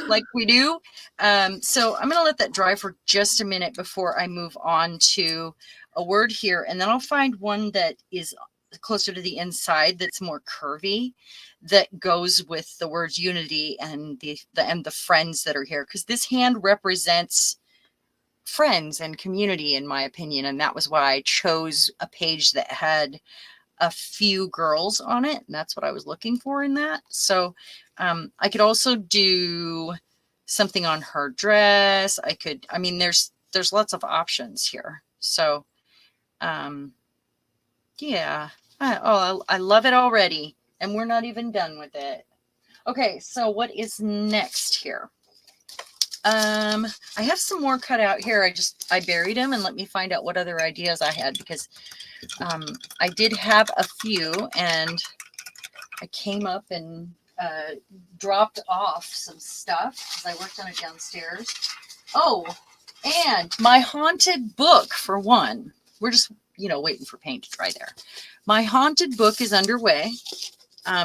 like we do. So I'm going to let that dry for just a minute before I move on to a word here. And then I'll find one that is closer to the inside that's more curvy, that goes with the words unity and the friends that are here. Because this hand represents friends and community, in my opinion. And that was why I chose a page that had a few girls on it, and that's what I was looking for in that. So I could also do something on her dress. I mean, there's lots of options here. So yeah. I love it already, and we're not even done with it. Okay, so what is next here? I have some more cut out here. I buried them, and let me find out what other ideas I had, because I did have a few, and I came up and dropped off some stuff because I worked on it downstairs. Oh, and my haunted book, for one. We're just, waiting for paint to dry there. My haunted book is underway.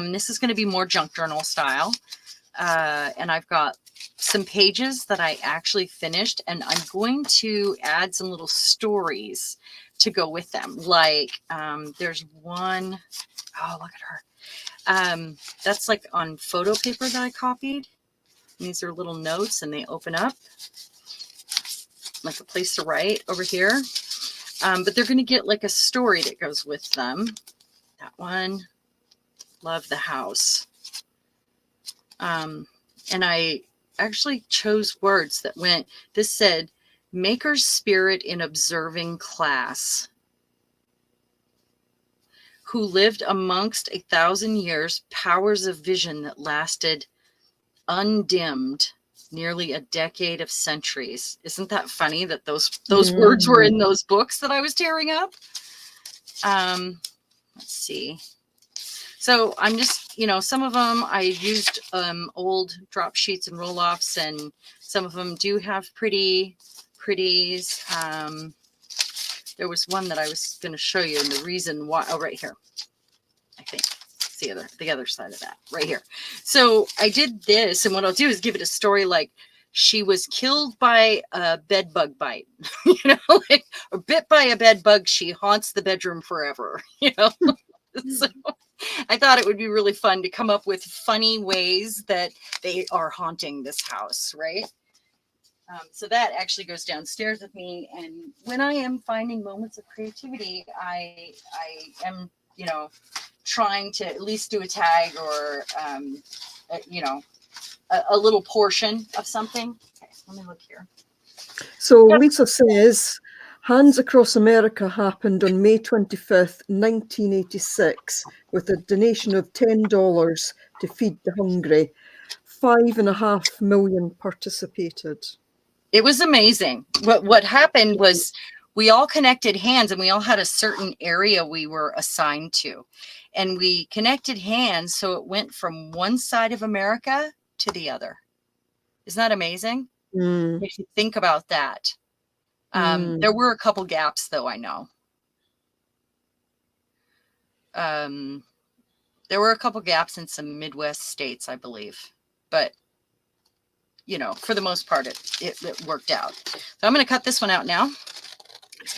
This is going to be more junk journal style. And I've got some pages that I actually finished, and I'm going to add some little stories to go with them. Like there's one, oh, look at her. That's like on photo paper that I copied. And these are little notes, and they open up like a place to write over here. But they're going to get like a story that goes with them. That one, love the house. And I actually chose words that went, this said, maker's spirit in observing class, who lived amongst 1,000 years, powers of vision that lasted undimmed nearly a decade of centuries. Isn't that funny that those words were in those books that I was tearing up? Let's see. So I'm just, some of them I used old drop sheets and roll-offs, and some of them do have pretties. There was one that I was going to show you, and the reason why, right here, I think. It's the other side of that, right here. So I did this, and what I'll do is give it a story like she was killed by a bed bug bite, or bit by a bed bug. She haunts the bedroom forever, So I thought it would be really fun to come up with funny ways that they are haunting this house, right? So that actually goes downstairs with me. And when I am finding moments of creativity, I am, trying to at least do a tag or, a little portion of something. Okay, let me look here. So Lisa says, Hands Across America happened on May 25th, 1986, with a donation of $10 to feed the hungry. 5.5 million participated. It was amazing. What happened was we all connected hands and we all had a certain area we were assigned to. And we connected hands so it went from one side of America to the other. Isn't that amazing? Makes you think about that. There were a couple gaps, though, I know. There were a couple gaps in some Midwest states, I believe. But, for the most part, it worked out. So I'm going to cut this one out now.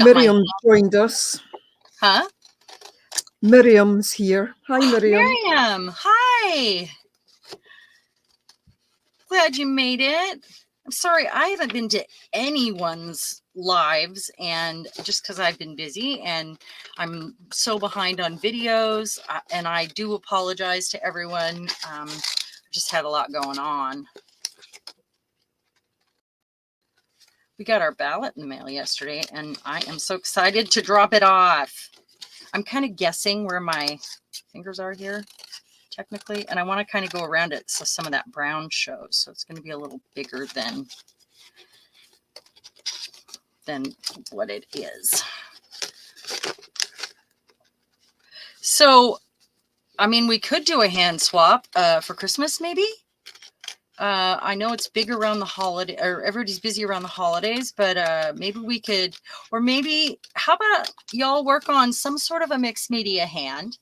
Miriam joined us. Huh? Miriam's here. Hi, Miriam. Miriam, hi. Glad you made it. I'm sorry, I haven't been to anyone's lives, and just because I've been busy and I'm so behind on videos, and I do apologize to everyone. Just had a lot going on. We got our ballot in the mail yesterday, and I am so excited to drop it off. I'm kind of guessing where my fingers are here, technically, and I want to kind of go around it so some of that brown shows. So it's going to be a little bigger than what it is. So, I mean, we could do a hand swap for Christmas, maybe. I know it's big around the holiday, or everybody's busy around the holidays, but maybe we could, or maybe, how about y'all work on some sort of a mixed media hand,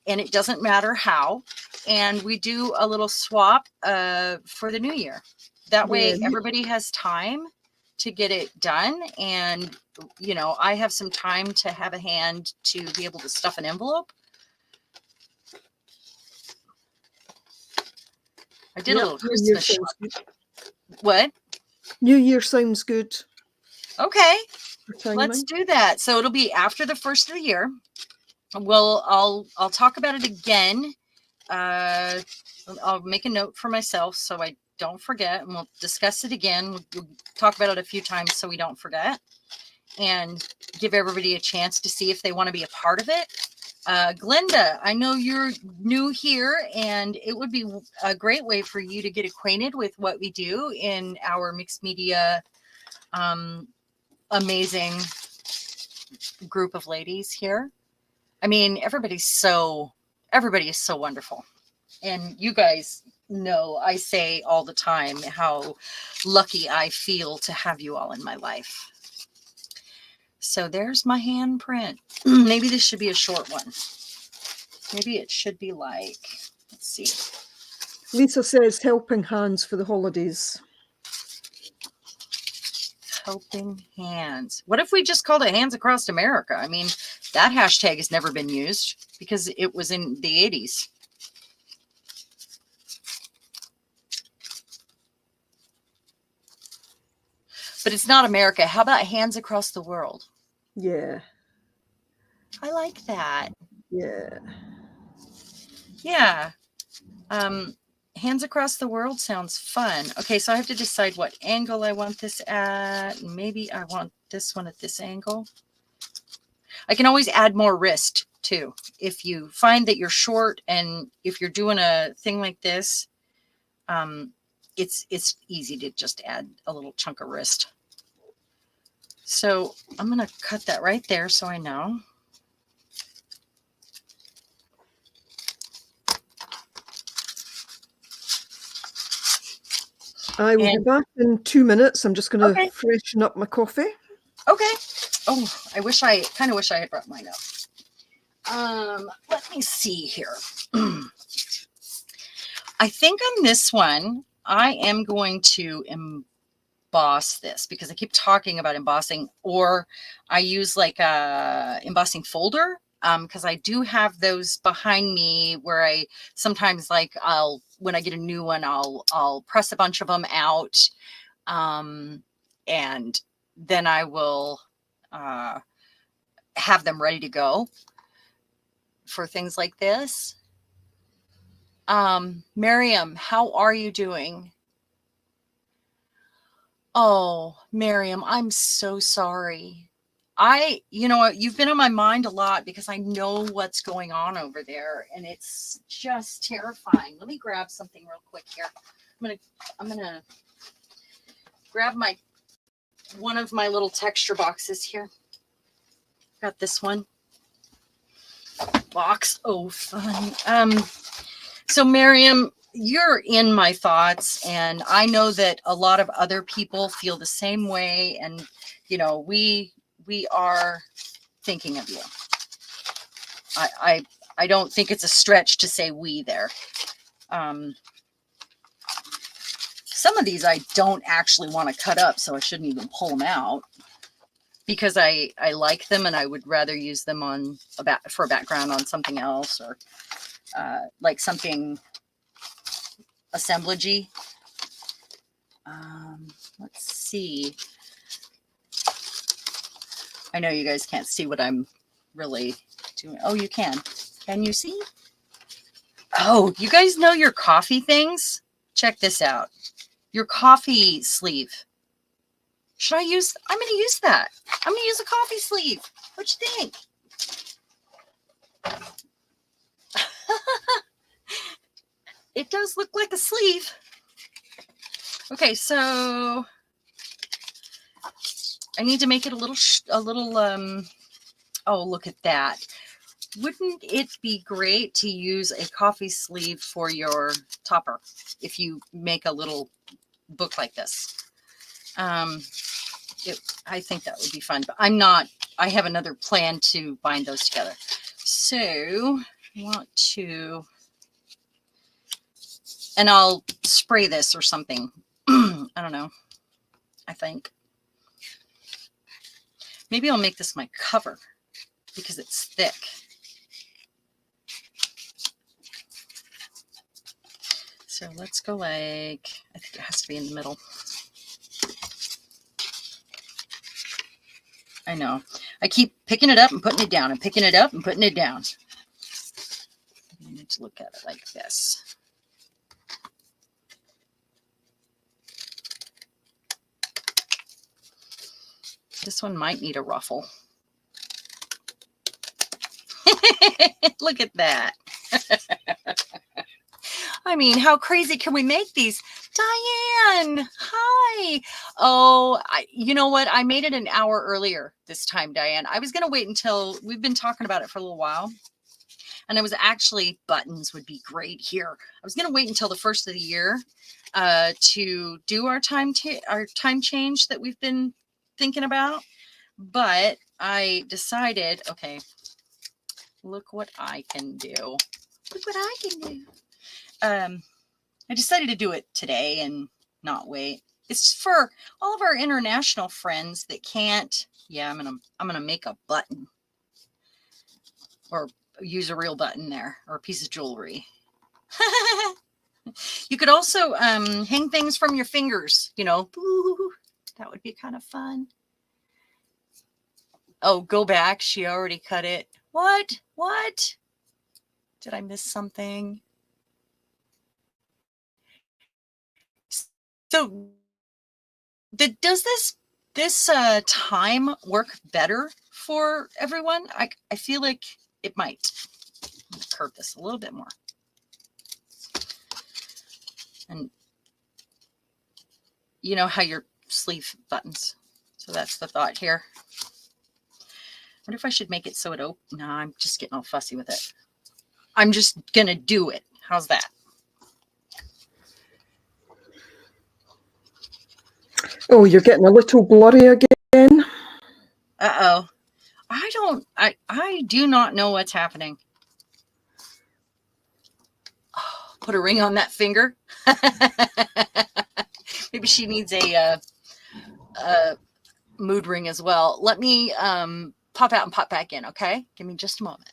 and it doesn't matter how, and we do a little swap for the new year. That way everybody has time to get it done, and I have some time to have a hand to be able to stuff an envelope. I did a little Christmas shop. What? New Year sounds good. Okay, let's do that. So it'll be after the first of the year. Well, I'll talk about it again. I'll make a note for myself so I don't forget, and we'll discuss it again. We'll talk about it a few times so we don't forget, and give everybody a chance to see if they want to be a part of it. Glenda, I know you're new here, and it would be a great way for you to get acquainted with what we do in our mixed media amazing group of ladies here. I mean, everybody is so wonderful. And you guys know I say all the time how lucky I feel to have you all in my life. So there's my handprint. Maybe this should be a short one. Maybe it should be like, let's see. Lisa says helping hands for the holidays. Helping hands. What if we just called it Hands Across America? I mean, that hashtag has never been used because it was in the 80s. But it's not America. How about Hands Across the World? Yeah. I like that. Yeah. Yeah. Hands Across the World sounds fun. Okay, so I have to decide what angle I want this at. Maybe I want this one at this angle. I can always add more wrist too. If you find that you're short and if you're doing a thing like this, it's easy to just add a little chunk of wrist. So I'm going to cut that right there so I know. I will be back in 2 minutes. I'm just going to freshen up my coffee. Okay. Oh, I kind of wish I had brought mine up. Let me see here. I think on this one, I am going to emboss this because I keep talking about embossing, or I use like a embossing folder because I do have those behind me where I sometimes when I get a new one, I'll press a bunch of them out And then I will have them ready to go for things like this. Miriam, how are you doing? Oh, Miriam, I'm so sorry. You know what, you've been on my mind a lot because I know what's going on over there, and it's just terrifying. Let me grab something real quick here. I'm gonna grab one of my little texture boxes here. Got this one box. Oh, fun. So Miriam, you're in my thoughts, and I know that a lot of other people feel the same way, and you know, we are thinking of you. I don't think it's a stretch to say we there. Some of these I don't actually want to cut up, so I shouldn't even pull them out because I like them, and I would rather use them on for a background on something else, or like something assemblagey. Let's see. I know you guys can't see what I'm really doing. Oh, you can. Can you see? Oh, you guys know your coffee things? Check this out. Your coffee sleeve. I'm going to use that. I'm going to use a coffee sleeve. What you think? It does look like a sleeve. Okay, so I need to make it a little, oh, look at that. Wouldn't it be great to use a coffee sleeve for your topper if you make a little book like this? I think that would be fun, but I have another plan to bind those together. So I want to, and I'll spray this or something. I don't know. I think maybe I'll make this my cover because it's thick. So let's go like, I think it has to be in the middle. I know. I keep picking it up and putting it down and picking it up and putting it down. I need to look at it like this. This one might need a ruffle. Look at that. I mean, how crazy can we make these? Diane, hi. Oh, you know what? I made it an hour earlier this time, Diane. I was going to wait until, we've been talking about it for a little while. And it was actually, buttons would be great here. I was going to wait until the first of the year to do our time change that we've been thinking about. But I decided, okay, look what I can do. Look what I can do. I decided to do it today and not wait. It's for all of our international friends that can't. Yeah, I'm gonna make a button or use a real button there or a piece of jewelry. You could also hang things from your fingers, you know. Ooh, that would be kind of fun. Oh, go back. She already cut it. What? What? Did I miss something? So does this time work better for everyone? I feel like it might. I'm gonna curve this a little bit more. And you know how your sleeve buttons. So that's the thought here. I wonder if I should make it so it opens. No, I'm just getting all fussy with it. I'm just gonna do it. How's that? Oh, you're getting a little blurry again. Uh-oh. I do not know what's happening. Oh, put a ring on that finger. Maybe she needs a mood ring as well. Let me pop out and pop back in, okay? Give me just a moment.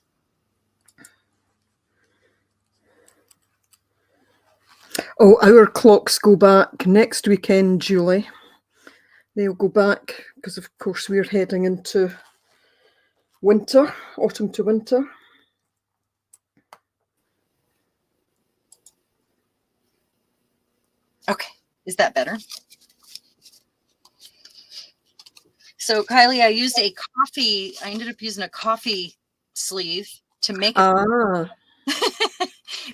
Oh, our clocks go back next weekend, Julie. they'll go back because, of course, we're heading into winter, autumn to winter. Okay, is that better? So, Kylie, I ended up using a coffee sleeve to make it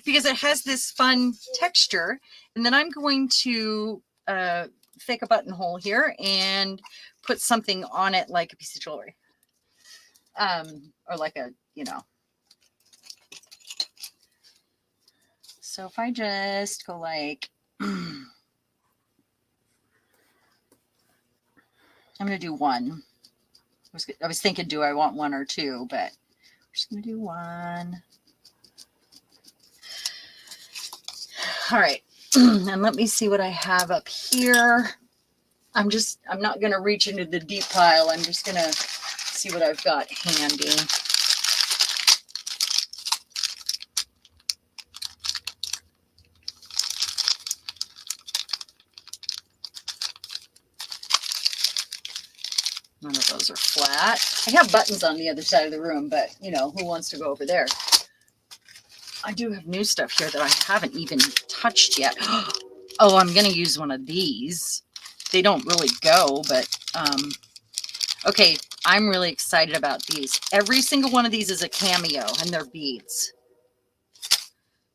because it has this fun texture. And then I'm going to fake a buttonhole here and put something on it like a piece of jewelry. Or like a, So if I just go like, I'm going to do one. I was thinking, do I want one or two? But I'm just going to do one. All right. And let me see what I have up here. I'm not going to reach into the deep pile. I'm just going to see what I've got handy. None of those are flat. I have buttons on the other side of the room, but who wants to go over there? I do have new stuff here that I haven't even touched yet. Oh, I'm going to use one of these. They don't really go, but okay, I'm really excited about these. Every single one of these is a cameo, and they're beads.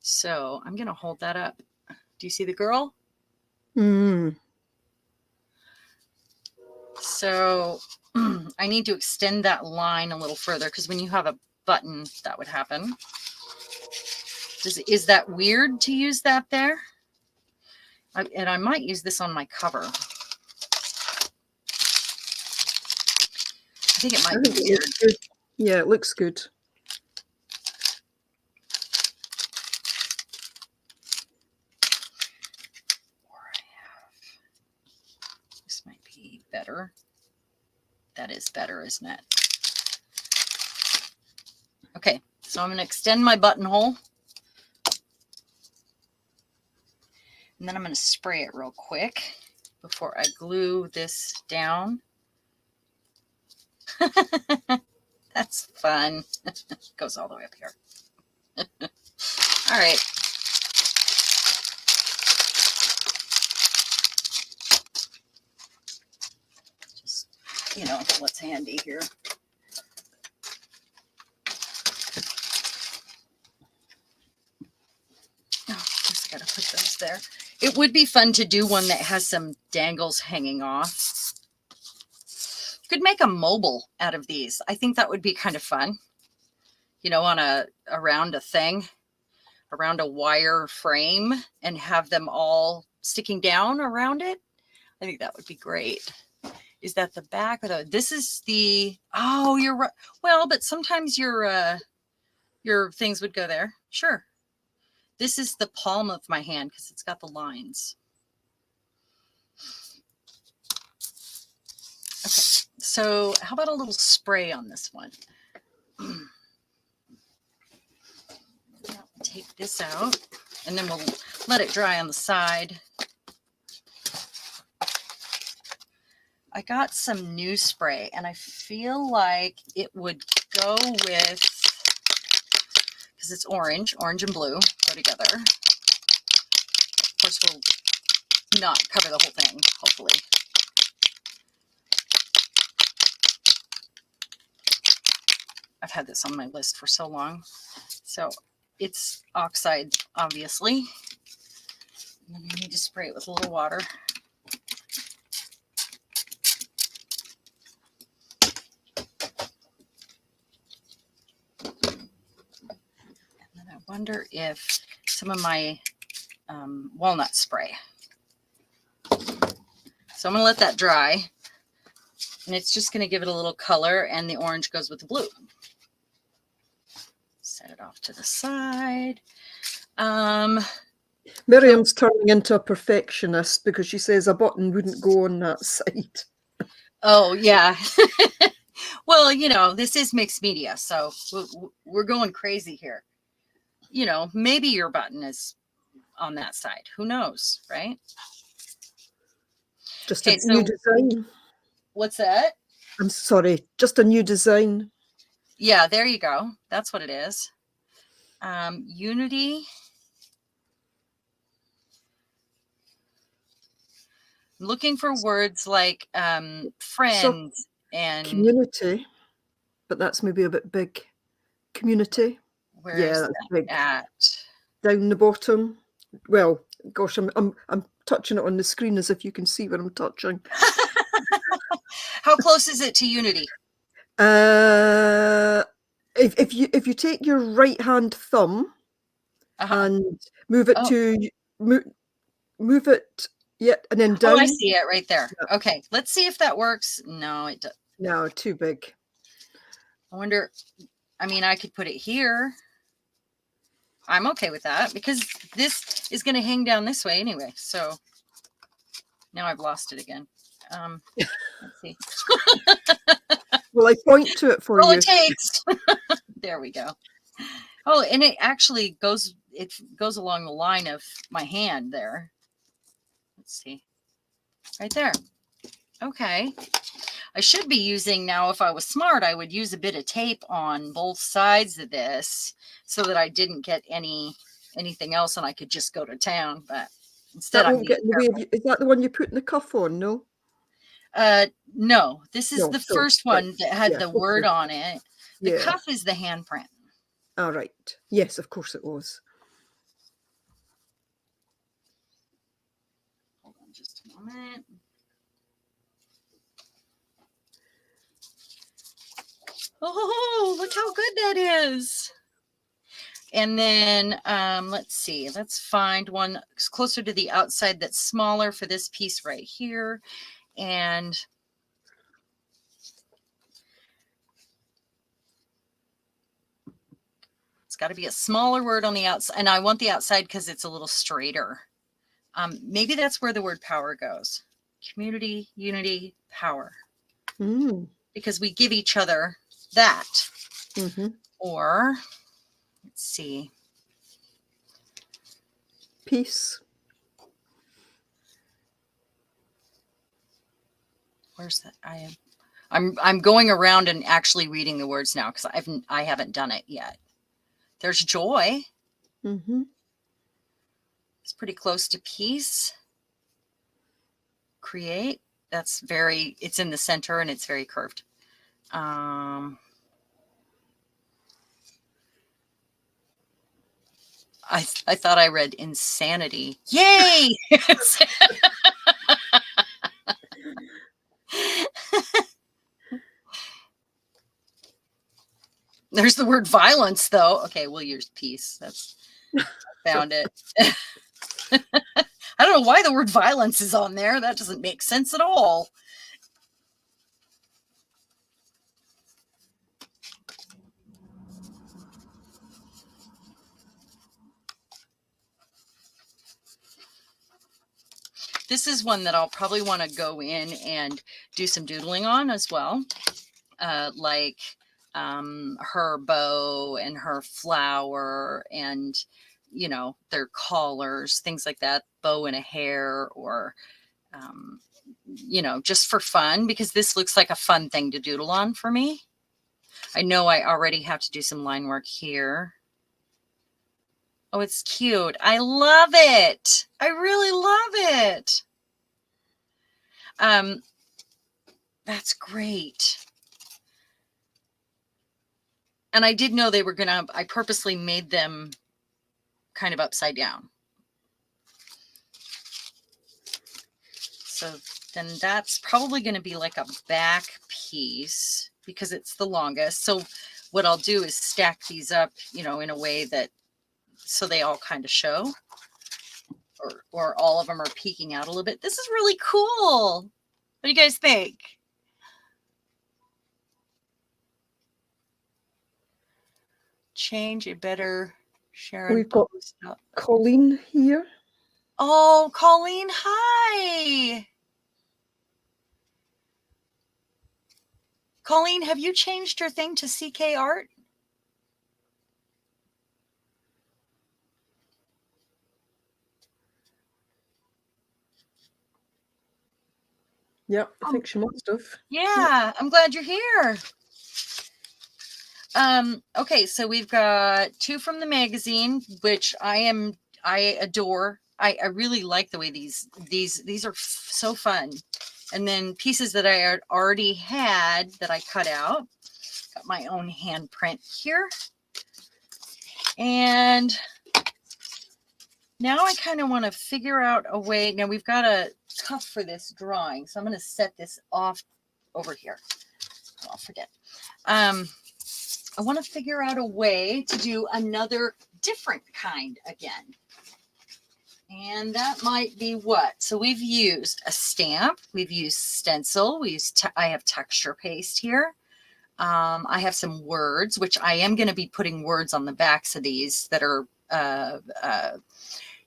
So I'm going to hold that up. Do you see the girl? So I need to extend that line a little further because when you have a button, that would happen. Is that weird to use that there? And I might use this on my cover. I think it might be weird. Good. Yeah, it looks good. This might be better. That is better, isn't it? Okay, so I'm going to extend my buttonhole. And then I'm going to spray it real quick before I glue this down. That's fun. It goes all the way up here. All right. Just, what's handy here. Oh, just got to put those there. It would be fun to do one that has some dangles hanging off. Could make a mobile out of these. I think that would be kind of fun. Around a thing, around a wire frame, and have them all sticking down around it. I think that would be great. Is that the back of this is the, oh, you're right. Well, but sometimes your things would go there. Sure. This is the palm of my hand because it's got the lines. Okay, so how about a little spray on this one? Take this out, and then we'll let it dry on the side. I got some new spray, and I feel like it would go with, because it's orange and blue go together. Of course, we'll not cover the whole thing, hopefully. I've had this on my list for so long. So it's oxide, obviously. And then you need to spray it with a little water. And then I wonder if some of my walnut spray. So I'm going to let that dry. And it's just going to give it a little color, and the orange goes with the blue. Set it off to the side. Miriam's turning into a perfectionist because she says a button wouldn't go on that side. Oh, yeah. Well, this is mixed media, so we're going crazy here. Maybe your button is on that side. Who knows, right? Just a new design. What's that? I'm sorry, just a new design. Yeah, there you go. That's what it is. Unity. I'm looking for words like So friends and community, but that's maybe a bit big. Community. Yeah, where's that's that big. at? Down the bottom. Well, gosh, I'm touching it on the screen as if you can see what I'm touching. How close is it to unity? If you take your right hand thumb and move it Oh. to move it, yeah, and then Oh, I down. see it right there. Yeah. Okay, let's see if that works. No, it does. No, too big. I wonder. I mean, I could put it here. I'm okay with that because this is going to hang down this way anyway. So now I've lost it again. Let's see. Will I point to it for All it you? takes. There we go. Oh, and it actually goes. It goes along the line of my hand there. Let's see. Right there. Okay. I should be using now, if I was smart, I would use a bit of tape on both sides of this so that I didn't get anything else and I could just go to town. But instead That I'm won't being get in the way of careful. you. Is that the one you're putting the cuff on? No? No, this is No. the So, first right. one that had Yeah. the word Okay. on it. The Yeah. cuff is the handprint. All right. Yes, of course it was. Hold on just a moment. Oh, look how good that is. And then let's see, let's find one closer to the outside that's smaller for this piece right here. And it's got to be a smaller word on the outside. And I want the outside because it's a little straighter. Maybe that's where the word power goes. Community, unity, power. Because we give each other that. Or, let's see. Peace. Where's that? I'm going around and actually reading the words now because I haven't done it yet. There's joy. It's pretty close to peace. Create. It's in the center and it's very curved. I thought I read insanity. Yay! There's the word violence, though. Okay, we'll use peace. That's found it. I don't know why the word violence is on there. That doesn't make sense at all. This is one that I'll probably want to go in and do some doodling on as well. Like her bow and her flower and, you know, their collars, things like that, bow and a hair, or, you know, just for fun, because this looks like a fun thing to doodle on for me. I know I already have to do some line work here. Oh, it's cute. I love it. I really love it. That's great. And I did know they were gonna, I purposely made them kind of upside down. So then that's probably going to be like a back piece because it's the longest. So what I'll do is stack these up, you know, in a way that so they all kind of show, or all of them are peeking out a little bit. This is really cool. What do you guys think? Change it better. Sharon. We've got Colleen here. Oh, Colleen, hi. Colleen, have you changed your thing to CK Art? Yep, I think she must have. Yeah, I'm glad you're here. Okay, so we've got 2 from the magazine, which I adore. I really like the way these are so fun. And then pieces that I already had that I cut out. Got my own handprint here. And now I kind of want to figure out a way. Now we've got a cuff for this drawing, so I'm going to set this off over here. I'll forget. I want to figure out a way to do another different kind again. And that might be what? So we've used a stamp, we've used stencil, I have texture paste here. I have some words, which I am going to be putting words on the backs of these that are,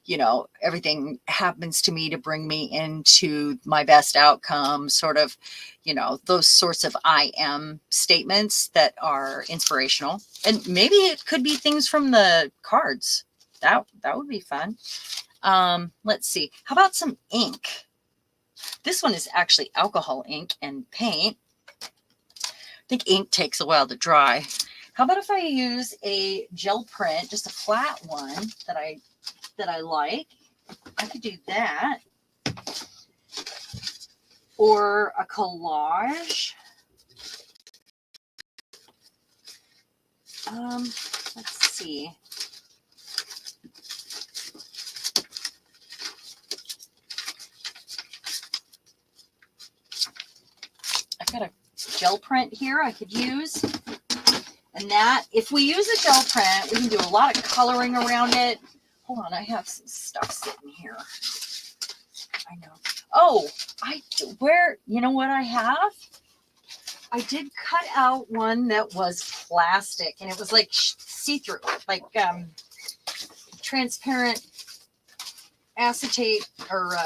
you know, everything happens to me to bring me into my best outcome, sort of, you know, those sorts of I am statements that are inspirational. And maybe it could be things from the cards. That would be fun. Let's see. How about some ink? This one is actually alcohol ink and paint. I think ink takes a while to dry. How about if I use a gel print, just a flat one that I like? I could do that. Or a collage. Let's see. I've got a gel print here I could use. And that, if we use a gel print, we can do a lot of coloring around it. Hold on, I have some stuff sitting here. I know. Oh, you know what I have? I did cut out one that was plastic, and it was like see-through, like transparent acetate, or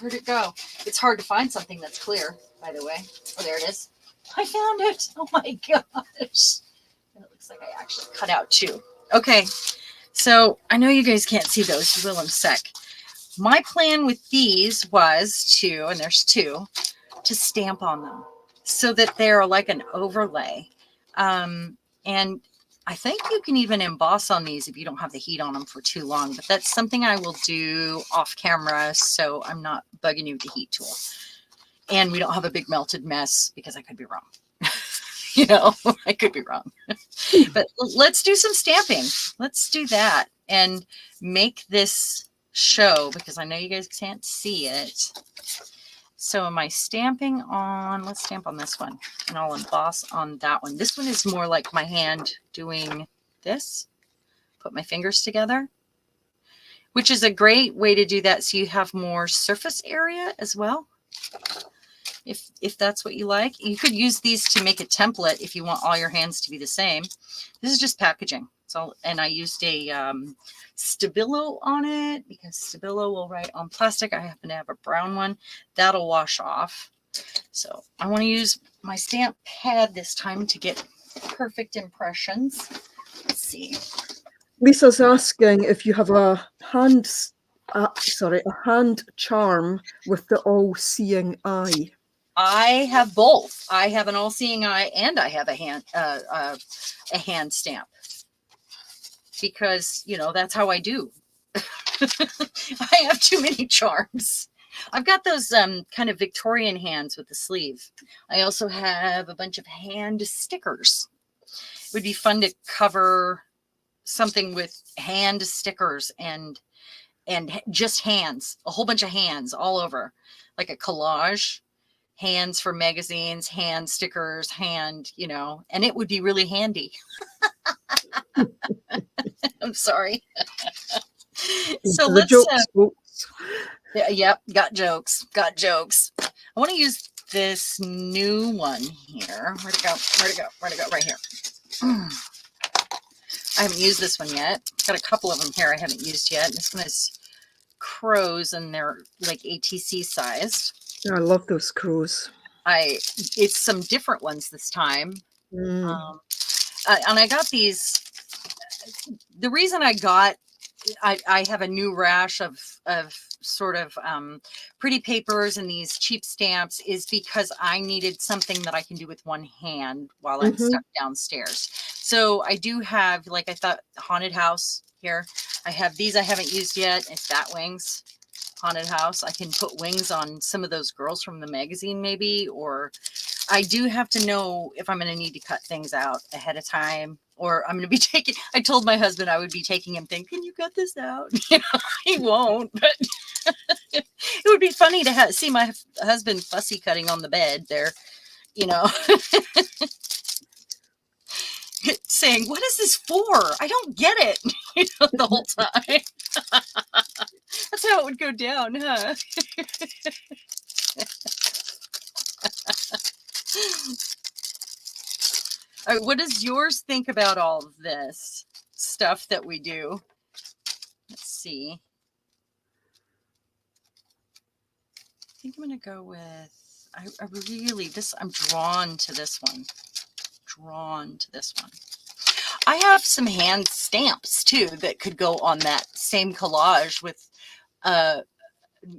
where'd it go? It's hard to find something that's clear, by the way. Oh, there it is. I found it. Oh my gosh. And it looks like I actually cut out 2. Okay. So I know you guys can't see those. You will in a sec. My plan with these was to, and there's 2, to stamp on them so that they're like an overlay. And I think you can even emboss on these if you don't have the heat on them for too long, but that's something I will do off camera, so I'm not bugging you with the heat tool. And we don't have a big melted mess, because I could be wrong. You know, I could be wrong. But let's do some stamping. Let's do that and make this show, because I know you guys can't see it. So am I stamping on, let's stamp on this one, and I'll emboss on that one. This one is more like my hand doing this, put my fingers together, which is a great way to do that, so you have more surface area as well. If that's what you like. You could use these to make a template if you want all your hands to be the same. This is just packaging. So, and I used a Stabilo on it, because Stabilo will write on plastic. I happen to have a brown one. That'll wash off. So I want to use my stamp pad this time to get perfect impressions. Let's see. Lisa's asking if you have a hand charm with the all-seeing eye. I have both. I have an all-seeing eye, and I have a hand stamp, because, you know, that's how I do. I have too many charms. I've got those kind of Victorian hands with the sleeve. I also have a bunch of hand stickers. It would be fun to cover something with hand stickers and just hands, a whole bunch of hands all over, like a collage. Hands for magazines, hand stickers, hand, you know, and it would be really handy. I'm sorry. So let's jokes. Yep, got jokes. I want to use this new one here. Where'd it go? Right here. I haven't used this one yet. Got a couple of them here I haven't used yet. This one is crows, and they're like ATC sized. I love those crows. It's some different ones this time. And I got these. The reason I have a new rash of sort of pretty papers and these cheap stamps is because I needed something that I can do with one hand while I'm stuck downstairs. So I do have, like I thought, haunted house here. I have these I haven't used yet. It's Bat Wings haunted house. I can put wings on some of those girls from the magazine maybe, or I do have to know if I'm going to need to cut things out ahead of time, or I'm going to be taking, I told my husband I would be taking him thing. Can you cut this out? You know, he won't, but it would be funny to see my husband fussy cutting on the bed there, you know, saying, what is this for? I don't get it, you know, the whole time. That's how it would go down, huh? What does yours think about all of this stuff that we do? Let's see. I think I'm going to go with, I really, I'm drawn to this one. I have some hand stamps too that could go on that same collage with,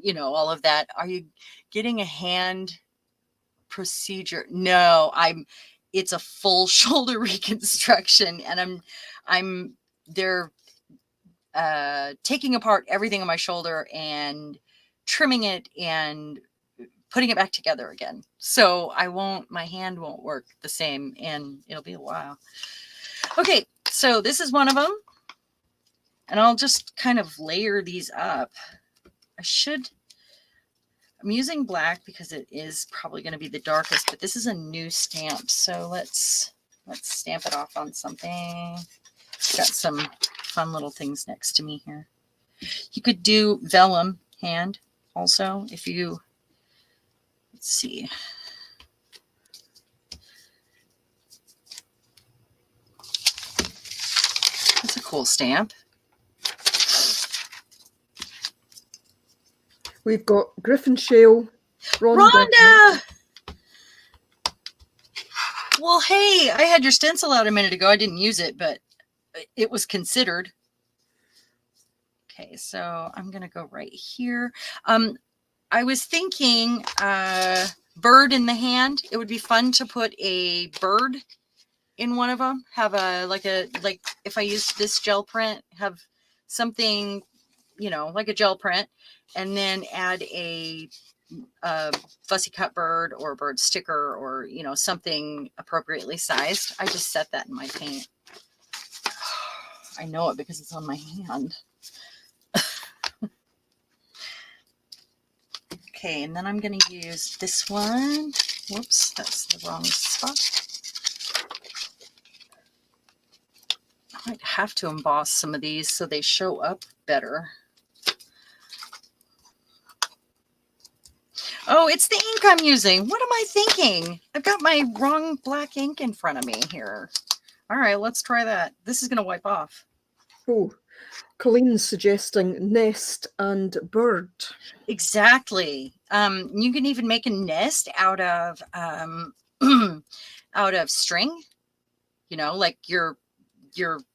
you know, all of that. Are you getting a hand procedure? No, it's a full shoulder reconstruction, and they're taking apart everything on my shoulder and trimming it and putting it back together again. So my hand won't work the same, and it'll be a while. Okay, so this is one of them, and I'll just kind of layer these up. I'm using black because it is probably going to be the darkest, but this is a new stamp. So let's stamp it off on something. Got some fun little things next to me here. You could do vellum hand also if you, let's see. That's a cool stamp. We've got Griffin Shale, Rhonda! Well, hey, I had your stencil out a minute ago. I didn't use it, but it was considered. Okay, so I'm going to go right here. I was thinking bird in the hand. It would be fun to put a bird in one of them. Have like if I used this gel print, have something, you know, like a gel print, and then add a fussy cut bird or bird sticker, or, you know, something appropriately sized. I just set that in my paint. I know it because it's on my hand. Okay, and then I'm going to use this one. Whoops, that's the wrong spot. I might have to emboss some of these so they show up better. Oh, it's the ink I'm using. What am I thinking? I've got my wrong black ink in front of me here. All right, let's try that. This is going to wipe off. Oh, Colleen's suggesting nest and bird. Exactly. You can even make a nest out of out of string, you know, like your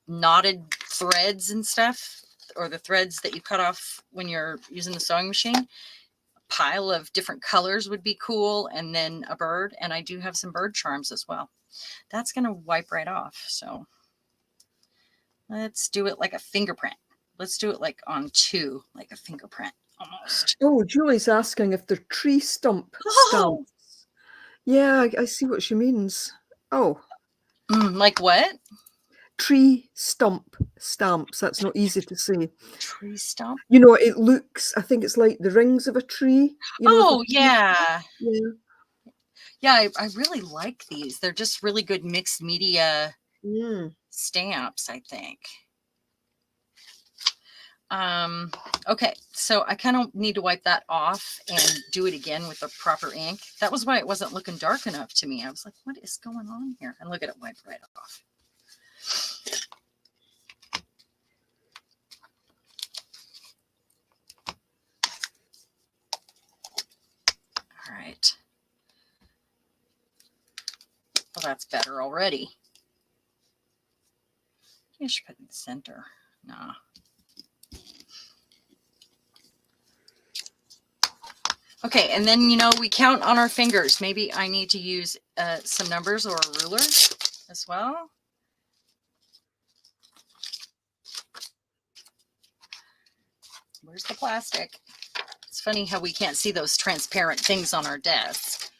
knotted threads and stuff, or the threads that you cut off when you're using the sewing machine. A pile of different colors would be cool, and then a bird. And I do have some bird charms as well. That's going to wipe right off. So let's do it like a fingerprint. Let's do it like on two, like a fingerprint almost. Oh, Julie's asking if they're tree stump stamps. Yeah, I see what she means. Oh. Like what? Tree stump stamps. That's not easy to say. Tree stump? You know, it looks, I think it's like the rings of a tree. You know, oh, yeah. Yeah. Yeah, I really like these. They're just really good mixed media stamps, I think. Okay, so I kind of need to wipe that off and do it again with the proper ink. That was why it wasn't looking dark enough to me. I was like, what is going on here? And look at it wipe right off. All right. Well, that's better already. I should put it in the center. Nah. Okay, and then, you know, we count on our fingers. Maybe I need to use some numbers or a ruler as well. Where's the plastic? It's funny how we can't see those transparent things on our desk.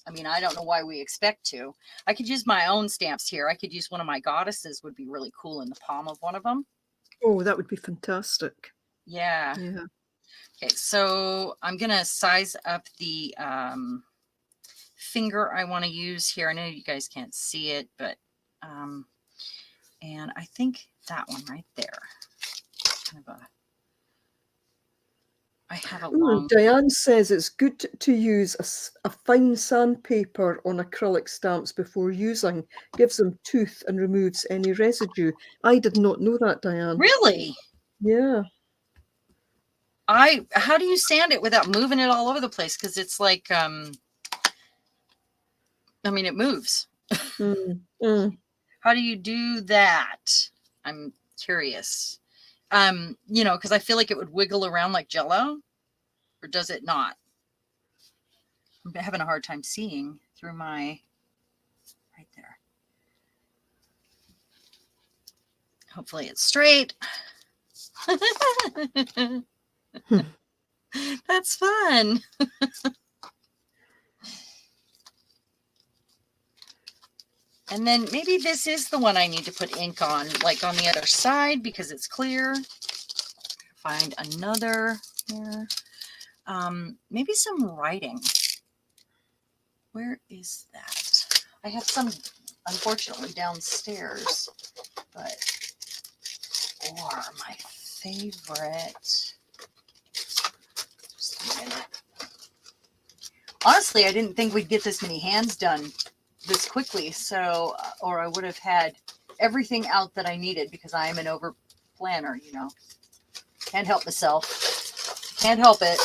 I mean, I don't know why we expect to. I could use my own stamps here. I could use one of my goddesses, would be really cool in the palm of one of them. Oh, that would be fantastic. Yeah. Yeah. Okay, so I'm going to size up the finger I want to use here. I know you guys can't see it, but, and I think that one right there. Kind of a, I have a long. Diane says it's good to use a fine sandpaper on acrylic stamps before using. Gives them tooth and removes any residue. I did not know that, Diane. Really? Yeah. How do you sand it without moving it all over the place? Because it's like, I mean, it moves. How do you do that? I'm curious. You know, because I feel like it would wiggle around like Jell-O, or does it not? I'm having a hard time seeing through my, right there. Hopefully it's straight. That's fun. And then maybe this is the one I need to put ink on, like on the other side, because it's clear. Find another here. Maybe some writing. Where is that? I have some, unfortunately, downstairs, but, or my favorite. Just a minute. Honestly, I didn't think we'd get this many hands done this quickly, so, or I would have had everything out that I needed, because I am an over planner, you know. Can't help myself. Can't help it.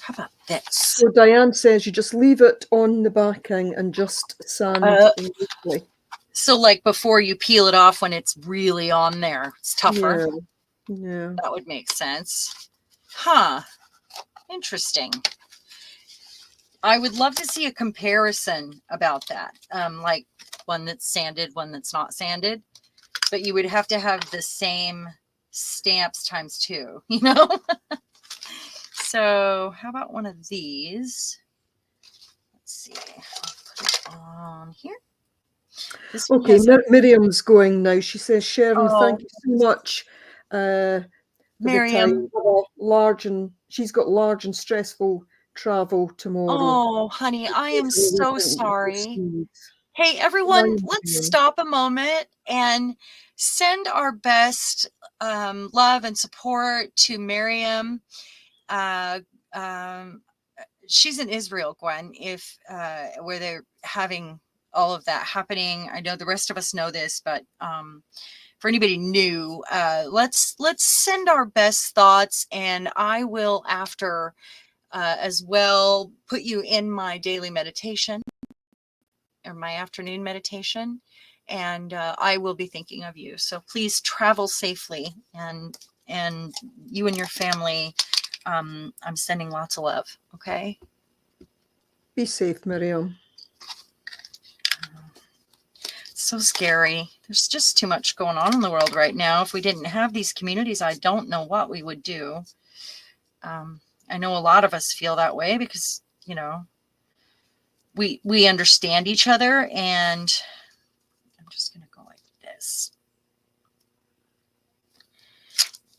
How about this? So Diane says you just leave it on the backing and just sand loosely. So like before you peel it off when it's really on there, it's tougher. Yeah. That would make sense. Huh. Interesting. I would love to see a comparison about that. Like one that's sanded, one that's not sanded. But you would have to have the same stamps times 2, you know? So how about one of these? Let's see. I'll put it on here. This one okay, Miriam's going now. She says, Sharon, thank you so much for Miriam. the time. She's got large and stressful travel tomorrow. Oh, honey, I am so sorry. Hey, everyone, let's stop a moment and send our best love and support to Miriam. She's in Israel, Gwen, if where they're having all of that happening. I know the rest of us know this, but for anybody new, let's send our best thoughts, and I will after as well put you in my daily meditation or my afternoon meditation, and I will be thinking of you. So please travel safely, and you and your family. I'm sending lots of love. Okay. Be safe, Miriam. So scary. There's just too much going on in the world right now. If we didn't have these communities, I don't know what we would do. I know a lot of us feel that way because, you know, we understand each other, and I'm just going to go like this.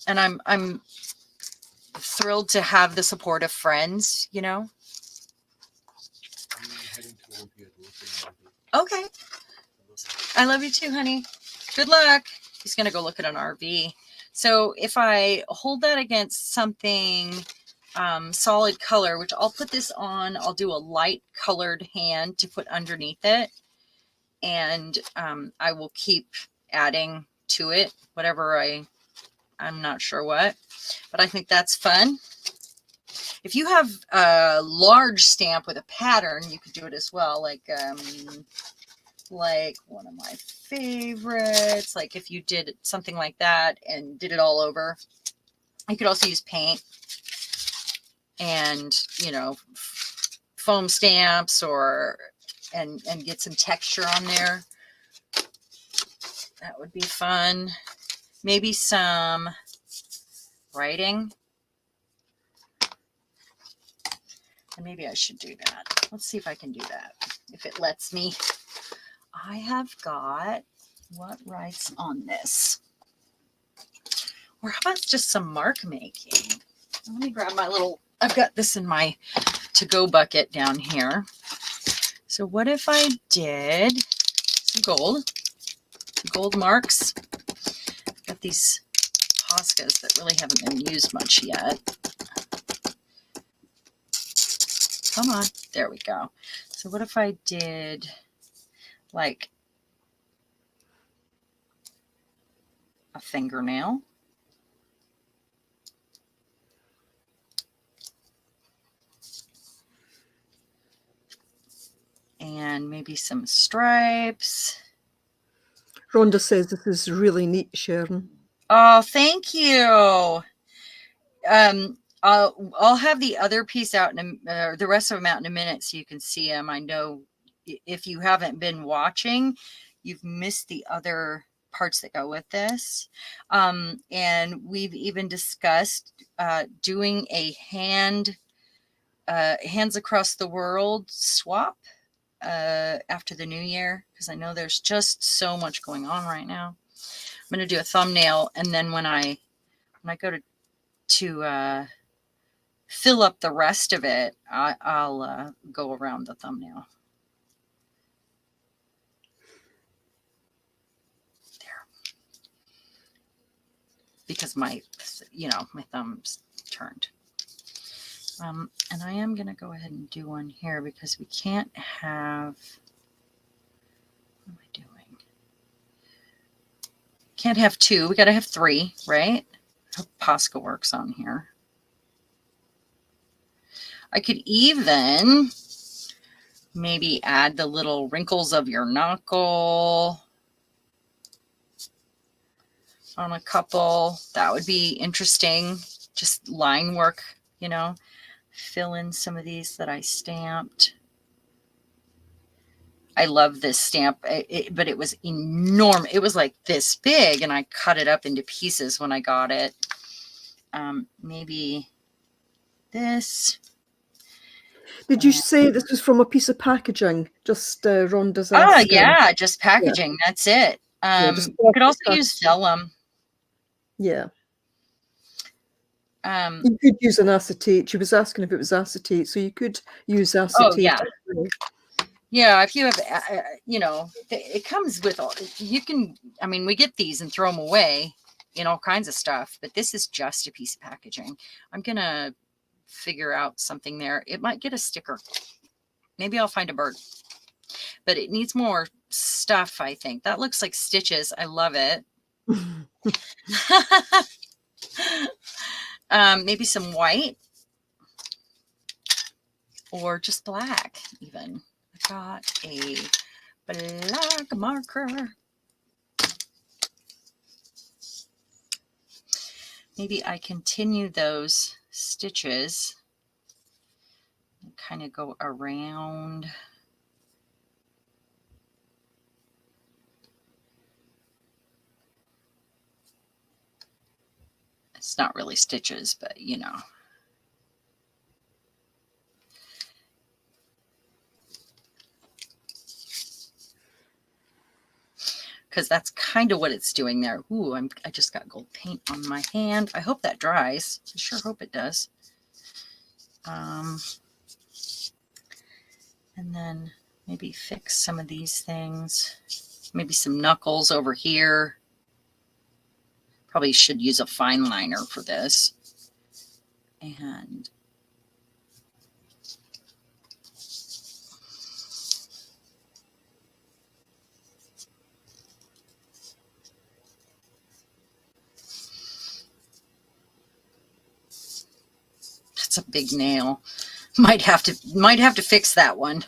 And I'm thrilled to have the support of friends, you know. Okay. I love you too, honey. Good luck. He's going to go look at an RV. So if I hold that against something solid color, which I'll put this on, I'll do a light colored hand to put underneath it. And I will keep adding to it, whatever I'm not sure what, but I think that's fun. If you have a large stamp with a pattern, you could do it as well. Like one of my favorites, like if you did something like that and did it all over, You could also use paint and, you know, foam stamps and get some texture on there. That would be fun. Maybe some writing. And maybe I should do that. Let's see if I can do that, if it lets me. I have got, what writes on this? Or how about just some mark making? Let me grab my little, I've got this in my to-go bucket down here. So what if I did some gold marks? I've got these Poscas that really haven't been used much yet. Come on, there we go. So what if I did like a fingernail? And maybe some stripes. Rhonda says this is really neat, Sharon. Oh, thank you. I'll have the other piece out the rest of them out in a minute so you can see them. I know if you haven't been watching, you've missed the other parts that go with this. And we've even discussed doing a hands across the world swap after the new year, because I know there's just so much going on right now. I'm going to do a thumbnail, and then when I go to fill up the rest of it, I'll go around the thumbnail. There. Because my thumb's turned. And I am going to go ahead and do one here because we can't have, what am I doing? Can't have two. We got to have three, right? I hope Posca works on here. I could even maybe add the little wrinkles of your knuckle on a couple. That would be interesting. Just line work, you know. Fill in some of these that I stamped. I love this stamp, but it was enormous. It was like this big, and I cut it up into pieces when I got it. Maybe this. Did you say this was from a piece of packaging? Just Rhonda's asking. Yeah, just packaging. Yeah. That's it. You could also use vellum. Yeah. You could use an acetate. She was asking if it was acetate, so you could use acetate. Oh, yeah. Yeah, if you have, it comes with all, you can, I mean, we get these and throw them away in all kinds of stuff, but this is just a piece of packaging. I'm going to figure out something there. It might get a sticker. Maybe I'll find a bird, but it needs more stuff, I think. That looks like stitches. I love it. Maybe some white or just black even. I got a black marker. Maybe I continue those stitches and kind of go around. It's not really stitches, but you know. Because that's kind of what it's doing there. Ooh, I just got gold paint on my hand. I hope that dries. I sure hope it does. And then maybe fix some of these things. Maybe some knuckles over here. Probably should use a fine liner for this. And that's a big nail. Might have to fix that one.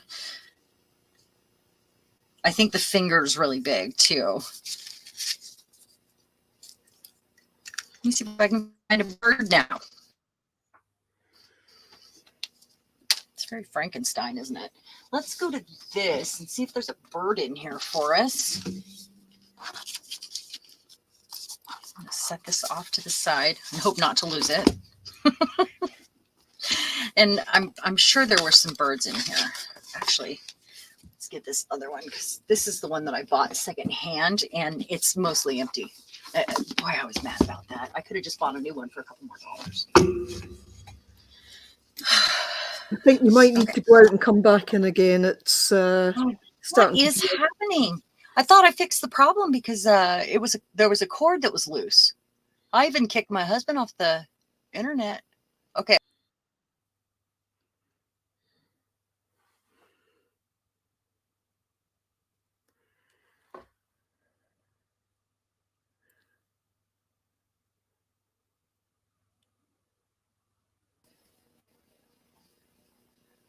I think the finger is really big too. me see if I can find a bird now. It's very Frankenstein, isn't it? Let's go to this and see if there's a bird in here for us. I'm going to set this off to the side and hope not to lose it. And I'm sure there were some birds in here. Actually, let's get this other one because this is the one that I bought secondhand and it's mostly empty. Boy, I was mad about that. I could have just bought a new one for a couple more dollars. I think you might need to go out and come back in again. It's what is happening? I thought I fixed the problem because there was a cord that was loose. I even kicked my husband off the internet. Okay.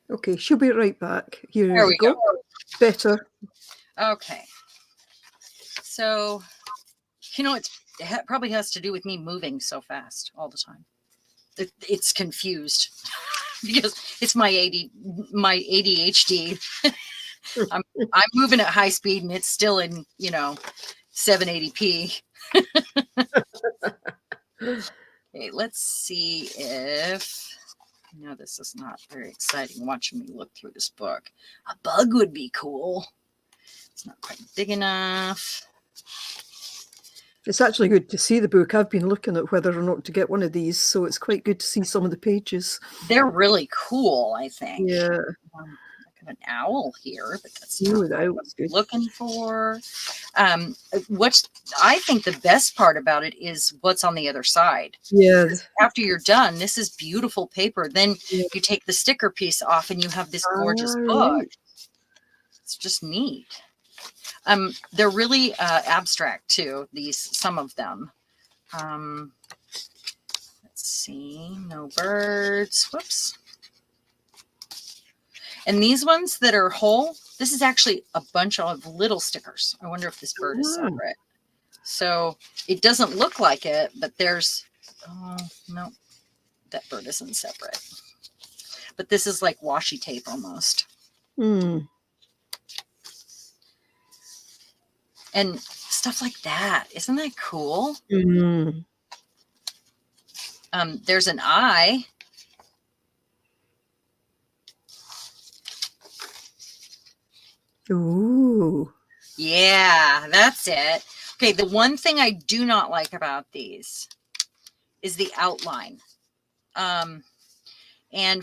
Okay, she'll be right back. Here There we go. Better. Okay. So, it probably has to do with me moving so fast all the time. It's confused because it's my ADHD. I'm moving at high speed and it's still in 780p. Okay, let's see if no, this is not very exciting watching me look through this book. A bug would be cool. It's not quite big enough. It's actually good to see the book. I've been looking at whether or not to get one of these, so it's quite good to see some of the pages. They're really cool, I think. Yeah. Like an owl here, but that's not what I was looking for. What I think the best part about it is what's on the other side. Yeah. After you're done, this is beautiful paper. Then you take the sticker piece off and you have this gorgeous book. Right. It's just neat. They're really abstract too, some of them. Let's see, no birds. Whoops. And these ones that are whole, this is actually a bunch of little stickers. I wonder if this bird is separate. So it doesn't look like it, but there's, no, that bird isn't separate. But this is like washi tape almost. And stuff like that. Isn't that cool? There's an eye. Ooh. Yeah, that's it. Okay, the one thing I do not like about these is the outline. And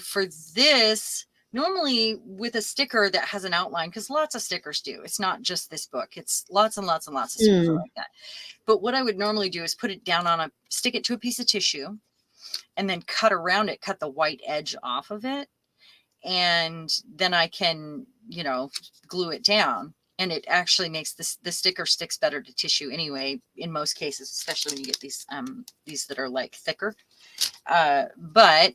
for this, normally with a sticker that has an outline, because lots of stickers do. It's not just this book. It's lots and lots and lots of stickers like that. But what I would normally do is put it down stick it to a piece of tissue and then cut around it, cut the white edge off of it. And then I can, glue it down. And it actually makes the sticker sticks better to tissue anyway, in most cases, especially when you get these that are like thicker. But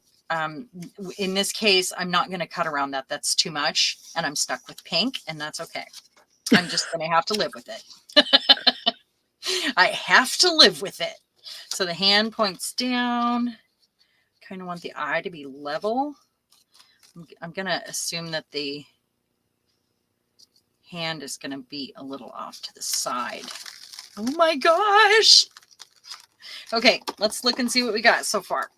in this case, I'm not going to cut around that. That's too much. And I'm stuck with pink, and that's okay. I'm just going to have to live with it. I have to live with it. So the hand points down. Kind of want the eye to be level. I'm going to assume that the hand is going to be a little off to the side. Oh my gosh. Okay, let's look and see what we got so far.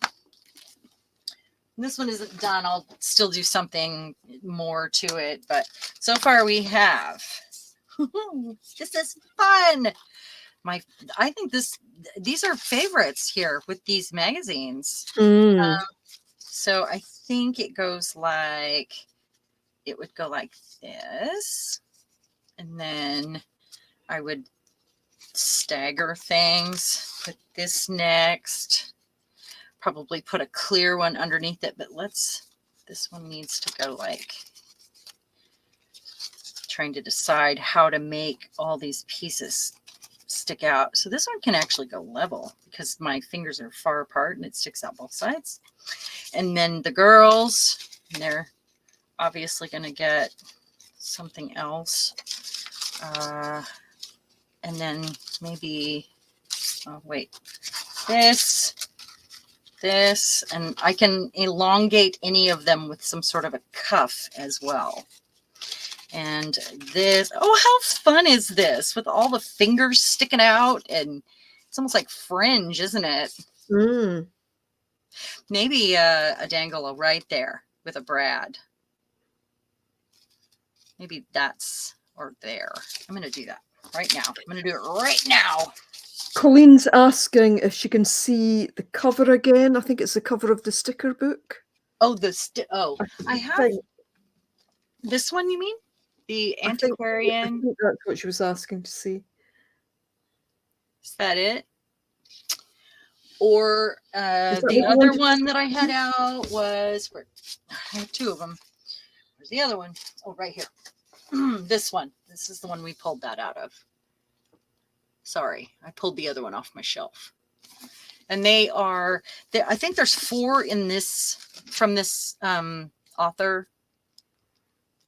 This one isn't done. I'll still do something more to it, but so far we have. This is fun. I think these are favorites here with these magazines. So I think it would go like this. And then I would stagger things, put this next, probably put a clear one underneath it, but this one needs to go like, trying to decide how to make all these pieces stick out. So this one can actually go level because my fingers are far apart and it sticks out both sides. And then the girls, they're obviously going to get something else. And then maybe, oh wait, this, and I can elongate any of them with some sort of a cuff as well. And this, oh, how fun is this with all the fingers sticking out, and it's almost like fringe, isn't it? Mm. Maybe a dangle right there with a brad. Maybe that's, or there. I'm going to do that right now. I'm going to do it right now. Colleen's asking if she can see the cover again. I think it's the cover of the sticker book. Oh, I have think, this one, you mean? The I antiquarian? think that's what she was asking to see. Is that it? Or the other one that I had out was, where I have two of them. Where's the other one? Oh, right here. This one. This is the one we pulled that out of. Sorry, I pulled the other one off my shelf. And they are, I think there's 4 in this, from this author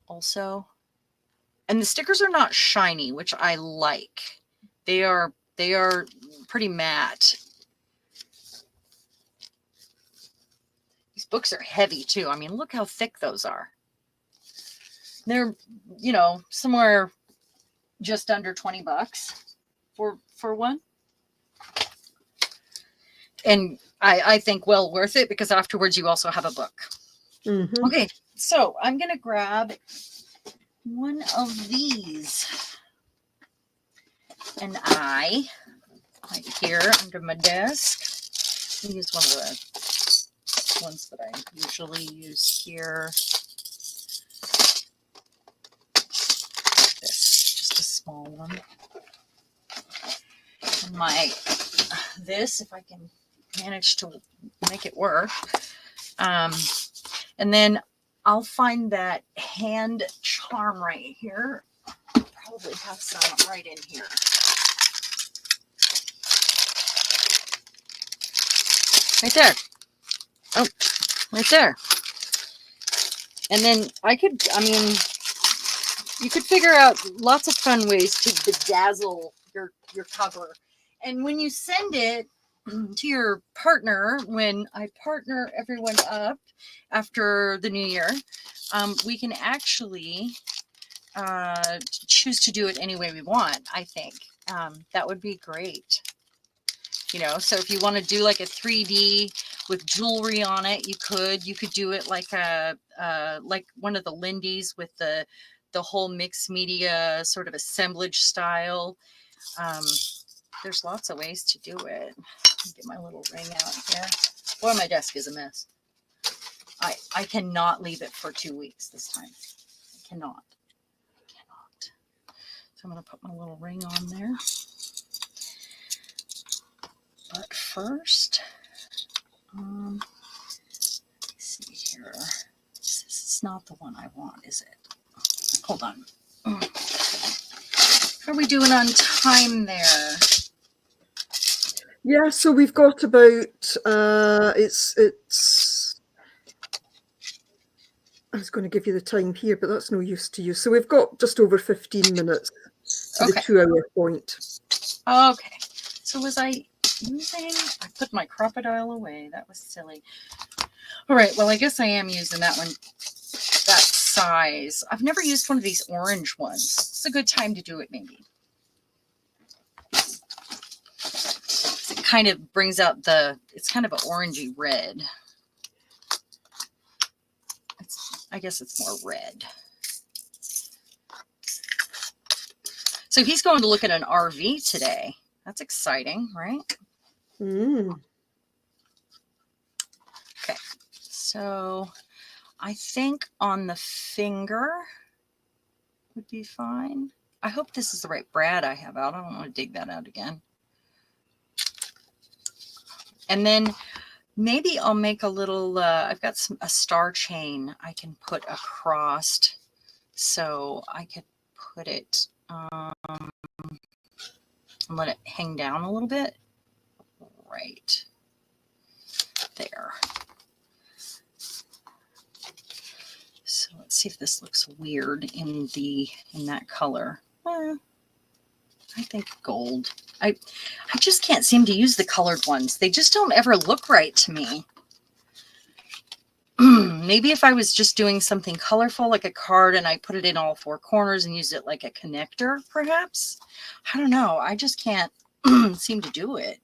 also. And the stickers are not shiny, which I like. They are pretty matte. These books are heavy too. I mean, look how thick those are. They're, somewhere just under $20 for one. And I think well worth it, because afterwards you also have a book. Mm-hmm. Okay, so I'm going to grab one of these. And right here under my desk, I use one of the ones that I usually use here. This, just a small one. And this, if I can manage to make it work. And then I'll find that hand charm right here. I'll probably have some right in here. Right there. Oh, right there. And then you could figure out lots of fun ways to bedazzle your cover. And when you send it to your partner, when I partner everyone up after the new year, we can actually choose to do it any way we want, I think. That would be great. So if you want to do like a 3D with jewelry on it, you could do it like like one of the Lindy's with the whole mixed media sort of assemblage style. There's lots of ways to do it. Get my little ring out here. Boy, my desk is a mess. I cannot leave it for 2 weeks this time. I cannot. So I'm going to put my little ring on there. But first, let's see here. This is not the one I want, is it? Hold on. How are we doing on time there? Yeah, so we've got about it's I was going to give you the time here, but that's no use to you. So we've got just over 15 minutes to the 2-hour point. Okay. So was I using, I put my crocodile away. That was silly. All right. Well, I guess I am using that one, that size. I've never used one of these orange ones. It's a good time to do it, maybe. It kind of brings out it's kind of an orangey red. I guess it's more red. So he's going to look at an RV today. That's exciting, right? Mm. Okay, so I think on the finger would be fine. I hope this is the right brad I have out. I don't want to dig that out again. And then maybe I'll make a little, I've got a star chain I can put across. So I could put it, and let it hang down a little bit. Right there. So let's see if this looks weird in that color. I think gold. I just can't seem to use the colored ones. They just don't ever look right to me. Maybe if I was just doing something colorful like a card and I put it in all four corners and use it like a connector, perhaps. I don't know. I just can't seem to do it.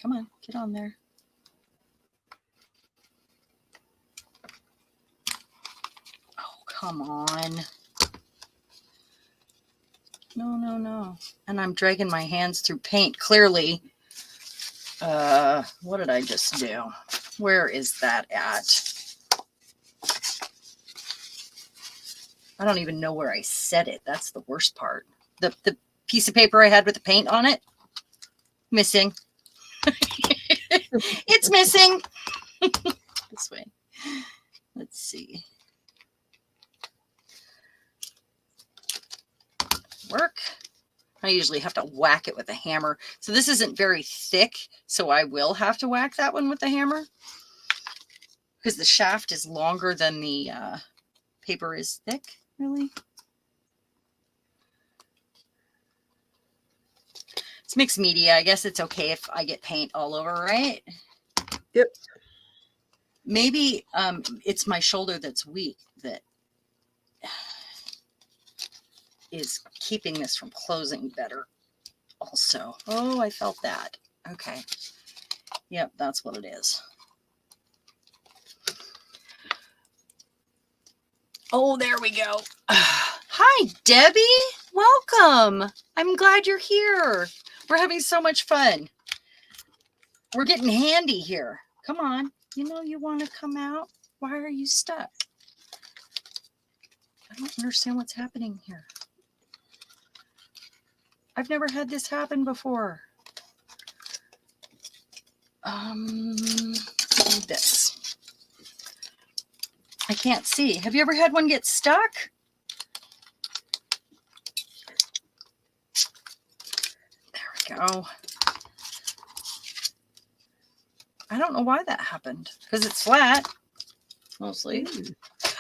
Come on, get on there. Oh, come on. No. And I'm dragging my hands through paint. Clearly, what did I just do? Where is that at? I don't even know where I set it. That's the worst part. The piece of paper I had with the paint on it, missing. It's missing. This way. Let's see. Work. I usually have to whack it with a hammer. So this isn't very thick, so I will have to whack that one with the hammer because the shaft is longer than the paper is thick, really. It's mixed media. I guess it's okay if I get paint all over, right? Yep. Maybe it's my shoulder that's weak that is keeping this from closing better also. Oh, I felt that. Okay. Yep, that's what it is. Oh, there we go. Hi, Debbie. Welcome. I'm glad you're here. We're having so much fun. We're getting handy here. Come on. You know you want to come out. Why are you stuck? I don't understand what's happening here. I've never had this happen before. This. I can't see. Have you ever had one get stuck? There we go. I don't know why that happened because it's flat mostly.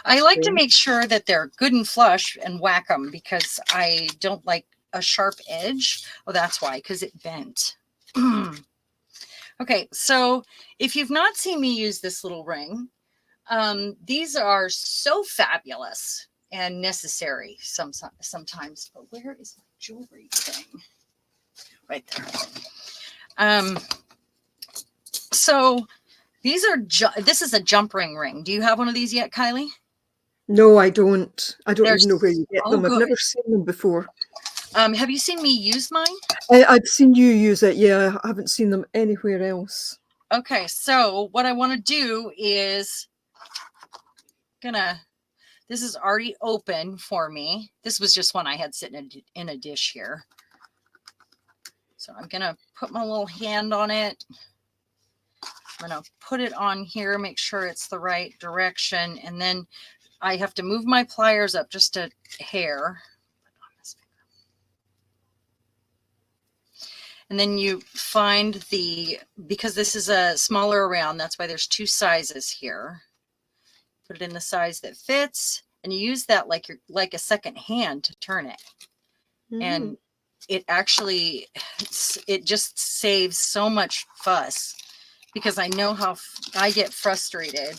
I like to make sure that they're good and flush and whack them because I don't like a sharp edge. Oh, that's why, because it bent. Okay, so if you've not seen me use this little ring, these are so fabulous and necessary sometimes. But where is my jewelry thing? Right there. So these are, this is a jump ring. Do you have one of these yet, Kylie? No, I don't. I don't even know where you get them. I've never seen them before. Have you seen me use mine? I've seen you use it. Yeah, I haven't seen them anywhere else. Okay, so what I want to do is this is already open for me. This was just one I had sitting in a dish here. So I'm going to put my little hand on it. I'm going to put it on here, make sure it's the right direction. And then I have to move my pliers up just a hair. And then you find because this is a smaller round, that's why there's two sizes here. Put it in the size that fits, and you use that like a second hand to turn it. Mm-hmm. And it actually, it just saves so much fuss because I know how I get frustrated.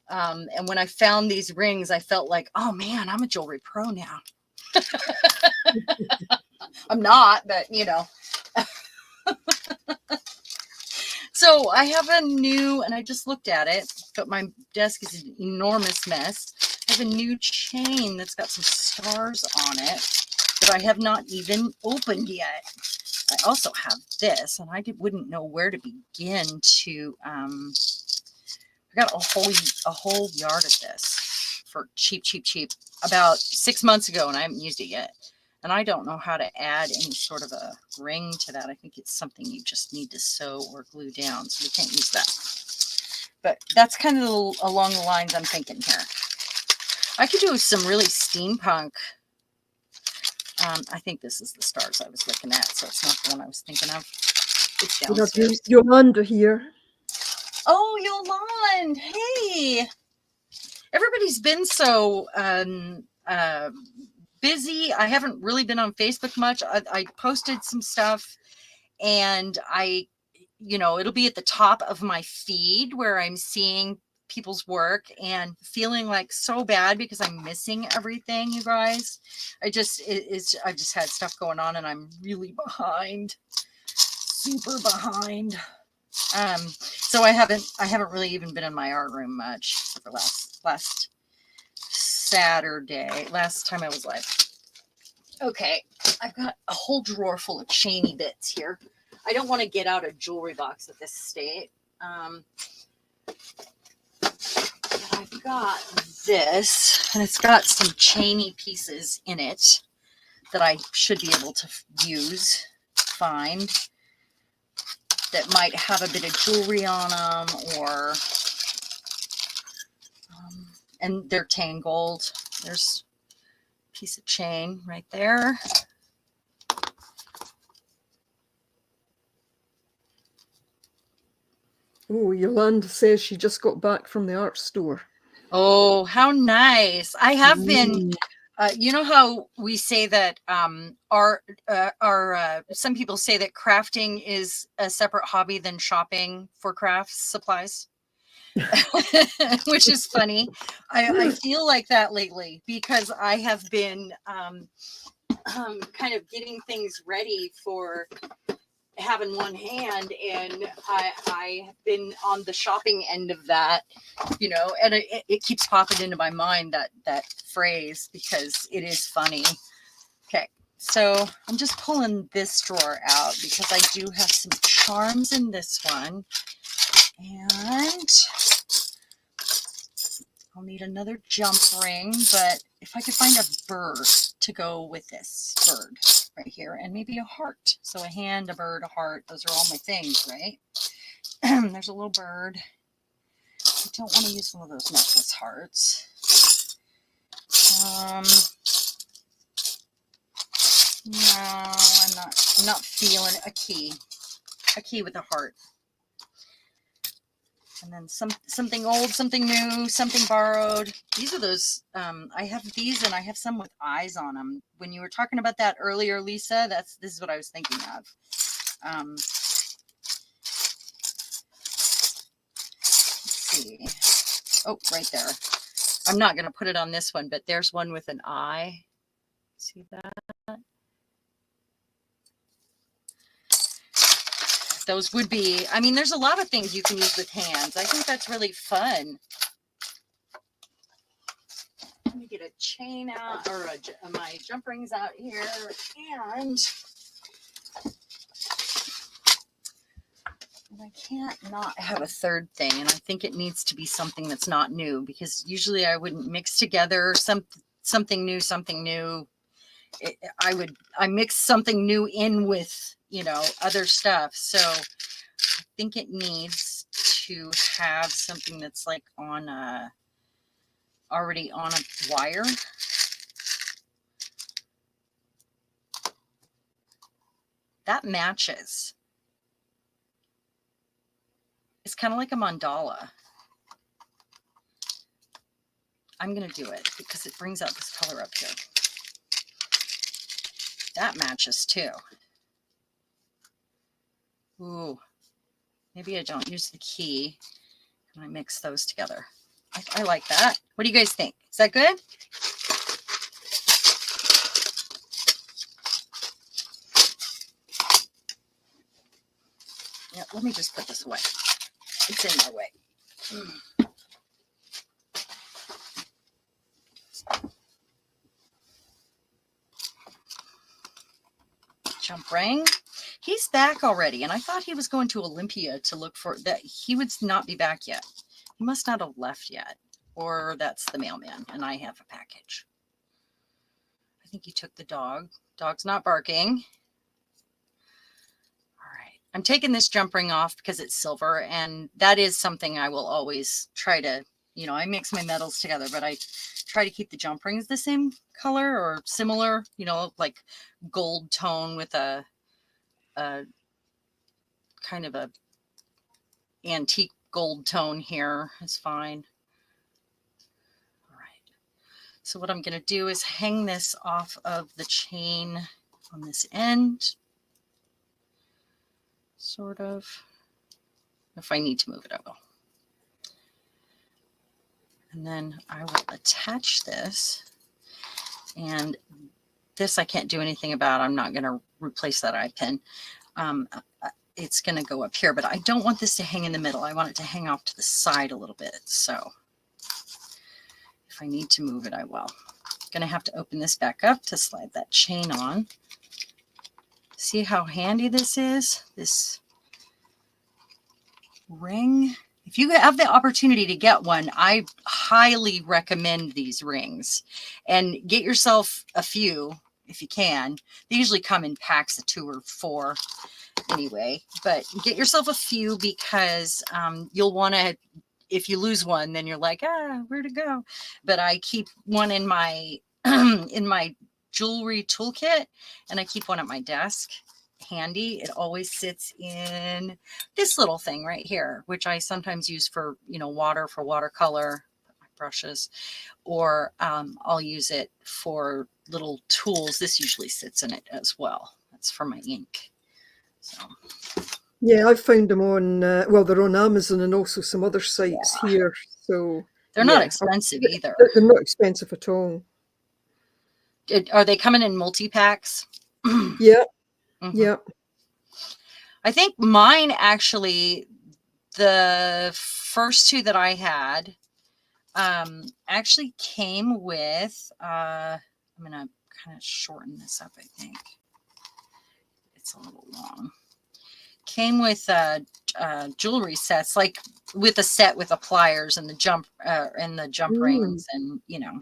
And when I found these rings, I felt like, oh man, I'm a jewelry pro now. I'm not, but you know. So I have a new, and I just looked at it, but my desk is an enormous mess. I have a new chain that's got some stars on it that I have not even opened yet. I also have this, and I wouldn't know where to begin to, I got a whole yard of this for cheap, about 6 months ago, and I haven't used it yet. And I don't know how to add any sort of a ring to that. I think it's something you just need to sew or glue down, so we can't use that. But that's kind of along the lines I'm thinking here. I could do some really steampunk. I think this is the stars I was looking at, so it's not the one I was thinking of. It's downstairs. Yolanda here. Oh, Yolanda. Hey. Everybody's been so busy. I haven't really been on Facebook much. I posted some stuff, and it'll be at the top of my feed where I'm seeing people's work and feeling like so bad because I'm missing everything, you guys. I've just had stuff going on and I'm really behind, super behind. So I haven't really even been in my art room much for last Saturday, last time I was live. Okay, I've got a whole drawer full of chainy bits here. I don't want to get out a jewelry box at this state. I've got this, and it's got some chainy pieces in it that I should be able to find, that might have a bit of jewelry on them, or and they're tangled. There's a piece of chain right there. Oh, Yolanda says she just got back from the art store. Oh, how nice. I have been, you know how we say that some people say that crafting is a separate hobby than shopping for crafts supplies, which is funny. I feel like that lately because I have been kind of getting things ready for having one hand, and I have been on the shopping end of that, and it keeps popping into my mind, that phrase, because it is funny. Okay, so I'm just pulling this drawer out because I do have some charms in this one, and I'll need another jump ring, but if I could find a bird to go with this bird right here, and maybe a heart. So a hand, a bird, a heart, those are all my things, right? There's a little bird. I don't want to use one of those necklace hearts. No, I'm not feeling a key with a heart. And then something old, something new, something borrowed. These are those, I have these, and I have some with eyes on them. When you were talking about that earlier, Lisa, this is what I was thinking of. Let's see. Oh, right there. I'm not going to put it on this one, but there's one with an eye. See that? Those would be, I mean, there's a lot of things you can use with hands. I think that's really fun. Let me get a chain out, or my jump rings out here, and I can't not have a third thing, and I think it needs to be something that's not new, because usually I wouldn't mix together something new. I mix something new in with, other stuff. So I think it needs to have something that's like already on a wire. That matches. It's kind of like a mandala. I'm going to do it because it brings out this color up here. That matches too. Ooh, maybe I don't use the key and I mix those together. I like that. What do you guys think? Is that good? Yeah, let me just put this away. It's in my way. Jump ring. He's back already, and I thought he was going to Olympia to look for that. He would not be back yet. He must not have left yet, or that's the mailman, and I have a package. I think he took the dog. Dog's not barking. All right. I'm taking this jump ring off because it's silver, and that is something I will always try to, I mix my metals together, but I try to keep the jump rings the same color or similar, like gold tone with a kind of a antique gold tone here is fine. All right. So what I'm going to do is hang this off of the chain on this end, sort of. If I need to move it, I will. And then I will attach this. And this I can't do anything about. I'm not going to replace that eye pin. It's going to go up here, but I don't want this to hang in the middle. I want it to hang off to the side a little bit. So if I need to move it, I will. Going to have to open this back up to slide that chain on. See how handy this is? This ring. If you have the opportunity to get one, I highly recommend these rings. And get yourself a few if you can. They usually come in packs of 2 or 4 anyway. But get yourself a few because you'll want to, if you lose one, then you're like, where'd it go? But I keep one in my in my jewelry toolkit, and I keep one at my desk handy. It always sits in this little thing right here, which I sometimes use for, water, for watercolor, my brushes, or I'll use it for little tools. This usually sits in it as well. That's for my ink. So. Yeah, I've found them on, they're on Amazon and also some other sites here. So they're not expensive either. They're not expensive at all. Are they coming in multi-packs? Yeah. Mm-hmm. Yeah. I think mine actually, the first 2 that I had, actually came with, I'm going to kind of shorten this up, I think. It's a little long. Came with jewelry sets, like with a set with the pliers and the jump rings, and I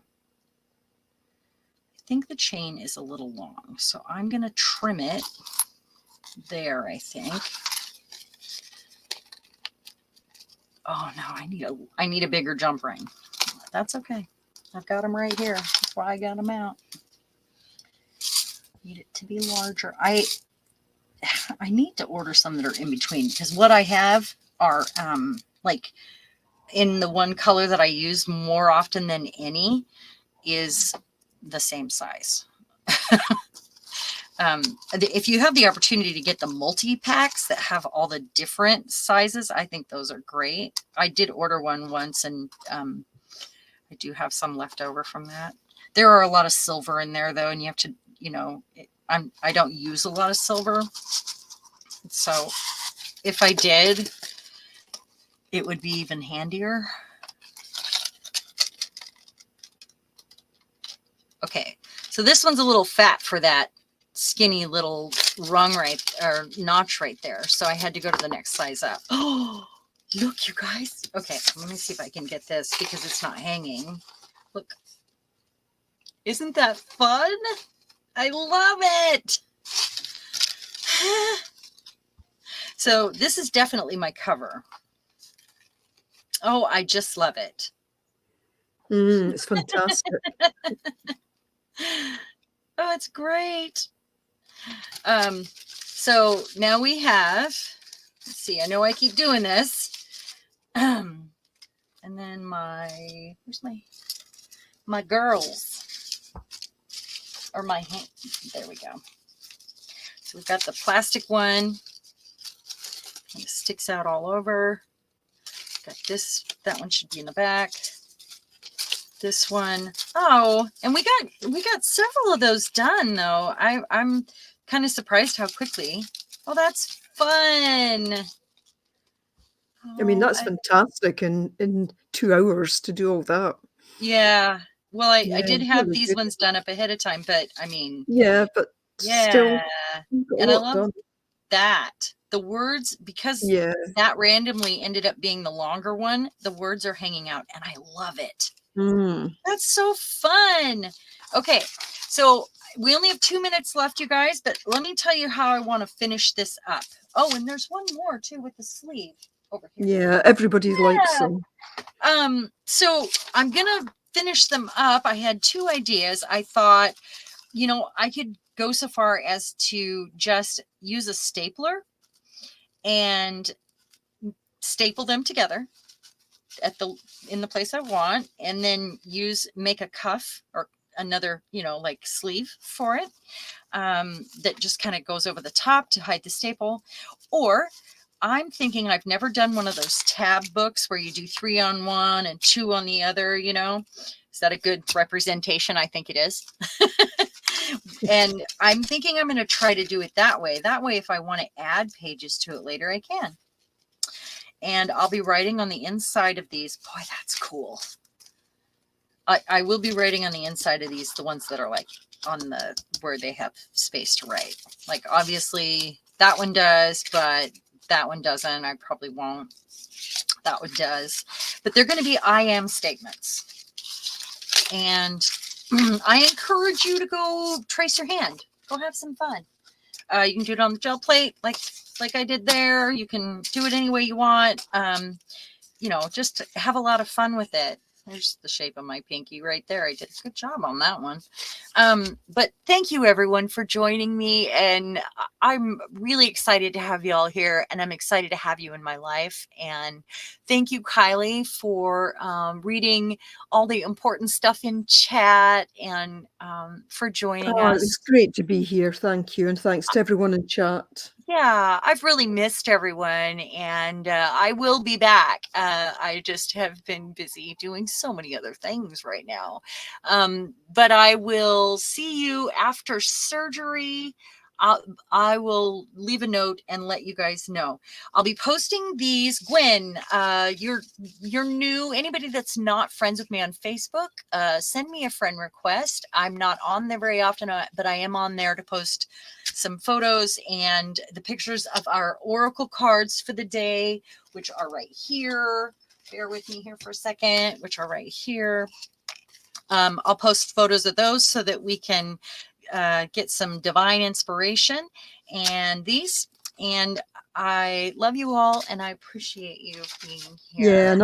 think the chain is a little long, so I'm going to trim it there, I think. Oh no, I need a bigger jump ring. That's okay. I've got them right here. That's why I got them out. Need it to be larger. I need to order some that are in between, because what I have are like in the one color that I use more often than any is the same size. If you have the opportunity to get the multi-packs that have all the different sizes, I think those are great. I did order one once, and I do have some left over from that. There are a lot of silver in there, though, and you have to, I don't use a lot of silver. So if I did, it would be even handier. Okay, so this one's a little fat for that skinny little rung or notch right there. So I had to go to the next size up. Oh, look, you guys. Okay, let me see if I can get this because it's not hanging. Look. Isn't that fun? I love it. So this is definitely my cover. Oh, I just love it. It's fantastic. Oh, it's great. So now we have, let's see, I know I keep doing this. And then where's my girls, or my hand, there we go. So we've got the plastic one, and it sticks out all over. Got this, that one should be in the back. This one, oh, and we got several of those done though. I'm kind of surprised how quickly. Oh, that's fun. I mean, that's fantastic in 2 hours to do all that. Yeah. Well, I did have really these ones done up ahead of time, but I mean, yeah, but still, and I love that the words, because that randomly ended up being the longer one. The words are hanging out, and I love it. That's so fun. Okay, so we only have 2 minutes left, you guys, but let me tell you how I want to finish this up. Oh, and there's one more too with the sleeve over here. Yeah, everybody likes them. So I'm gonna finish them up. I had 2 ideas. I thought, I could go so far as to just use a stapler and staple them together. in the place I want, and then make a cuff or another, like sleeve for it, that just kind of goes over the top to hide the staple. Or I'm thinking, I've never done one of those tab books where you do 3 on one and 2 on the other, Is that a good representation? I think it is. And I'm thinking I'm going to try to do it that way. That way, if I want to add pages to it later, I can. And I'll be writing on the inside of these. Boy, that's cool. I will be writing on the inside of these, the ones that are like on where they have space to write. Like, obviously that one does, but that one doesn't. I probably won't. That one does. But they're going to be I am statements. And I encourage you to go trace your hand. Go have some fun. You can do it on the gel plate like I did there. You can do it any way you want. Just have a lot of fun with it. There's the shape of my pinky right there. I did a good job on that one. But thank you, everyone, for joining me. And I'm really excited to have you all here. And I'm excited to have you in my life. And thank you, Kylie, for reading all the important stuff in chat and for joining us. It's great to be here. Thank you. And thanks to everyone in chat. Yeah, I've really missed everyone, and I will be back. I just have been busy doing so many other things right now. But I will see you after surgery. I will leave a note and let you guys know. I'll be posting these. Gwen, you're new. Anybody that's not friends with me on Facebook, send me a friend request. I'm not on there very often, but I am on there to post some photos and the pictures of our oracle cards for the day, which are right here. Bear with me here for a second, which are right here. I'll post photos of those so that we can get some divine inspiration and these. And I love you all, and I appreciate you being here. Yeah, and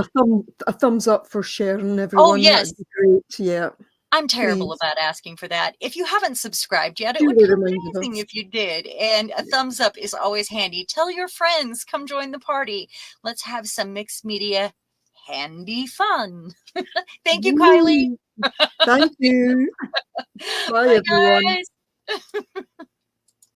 a thumbs up for sharing, everyone. Oh, yes. That'd be great. Yeah. I'm terrible about asking for that. If you haven't subscribed yet, it Do would be remind amazing us. if you did. And a thumbs up is always handy. Tell your friends, come join the party. Let's have some mixed media handy fun. Thank you, Kylie. Thank you. Bye, everyone. Guys.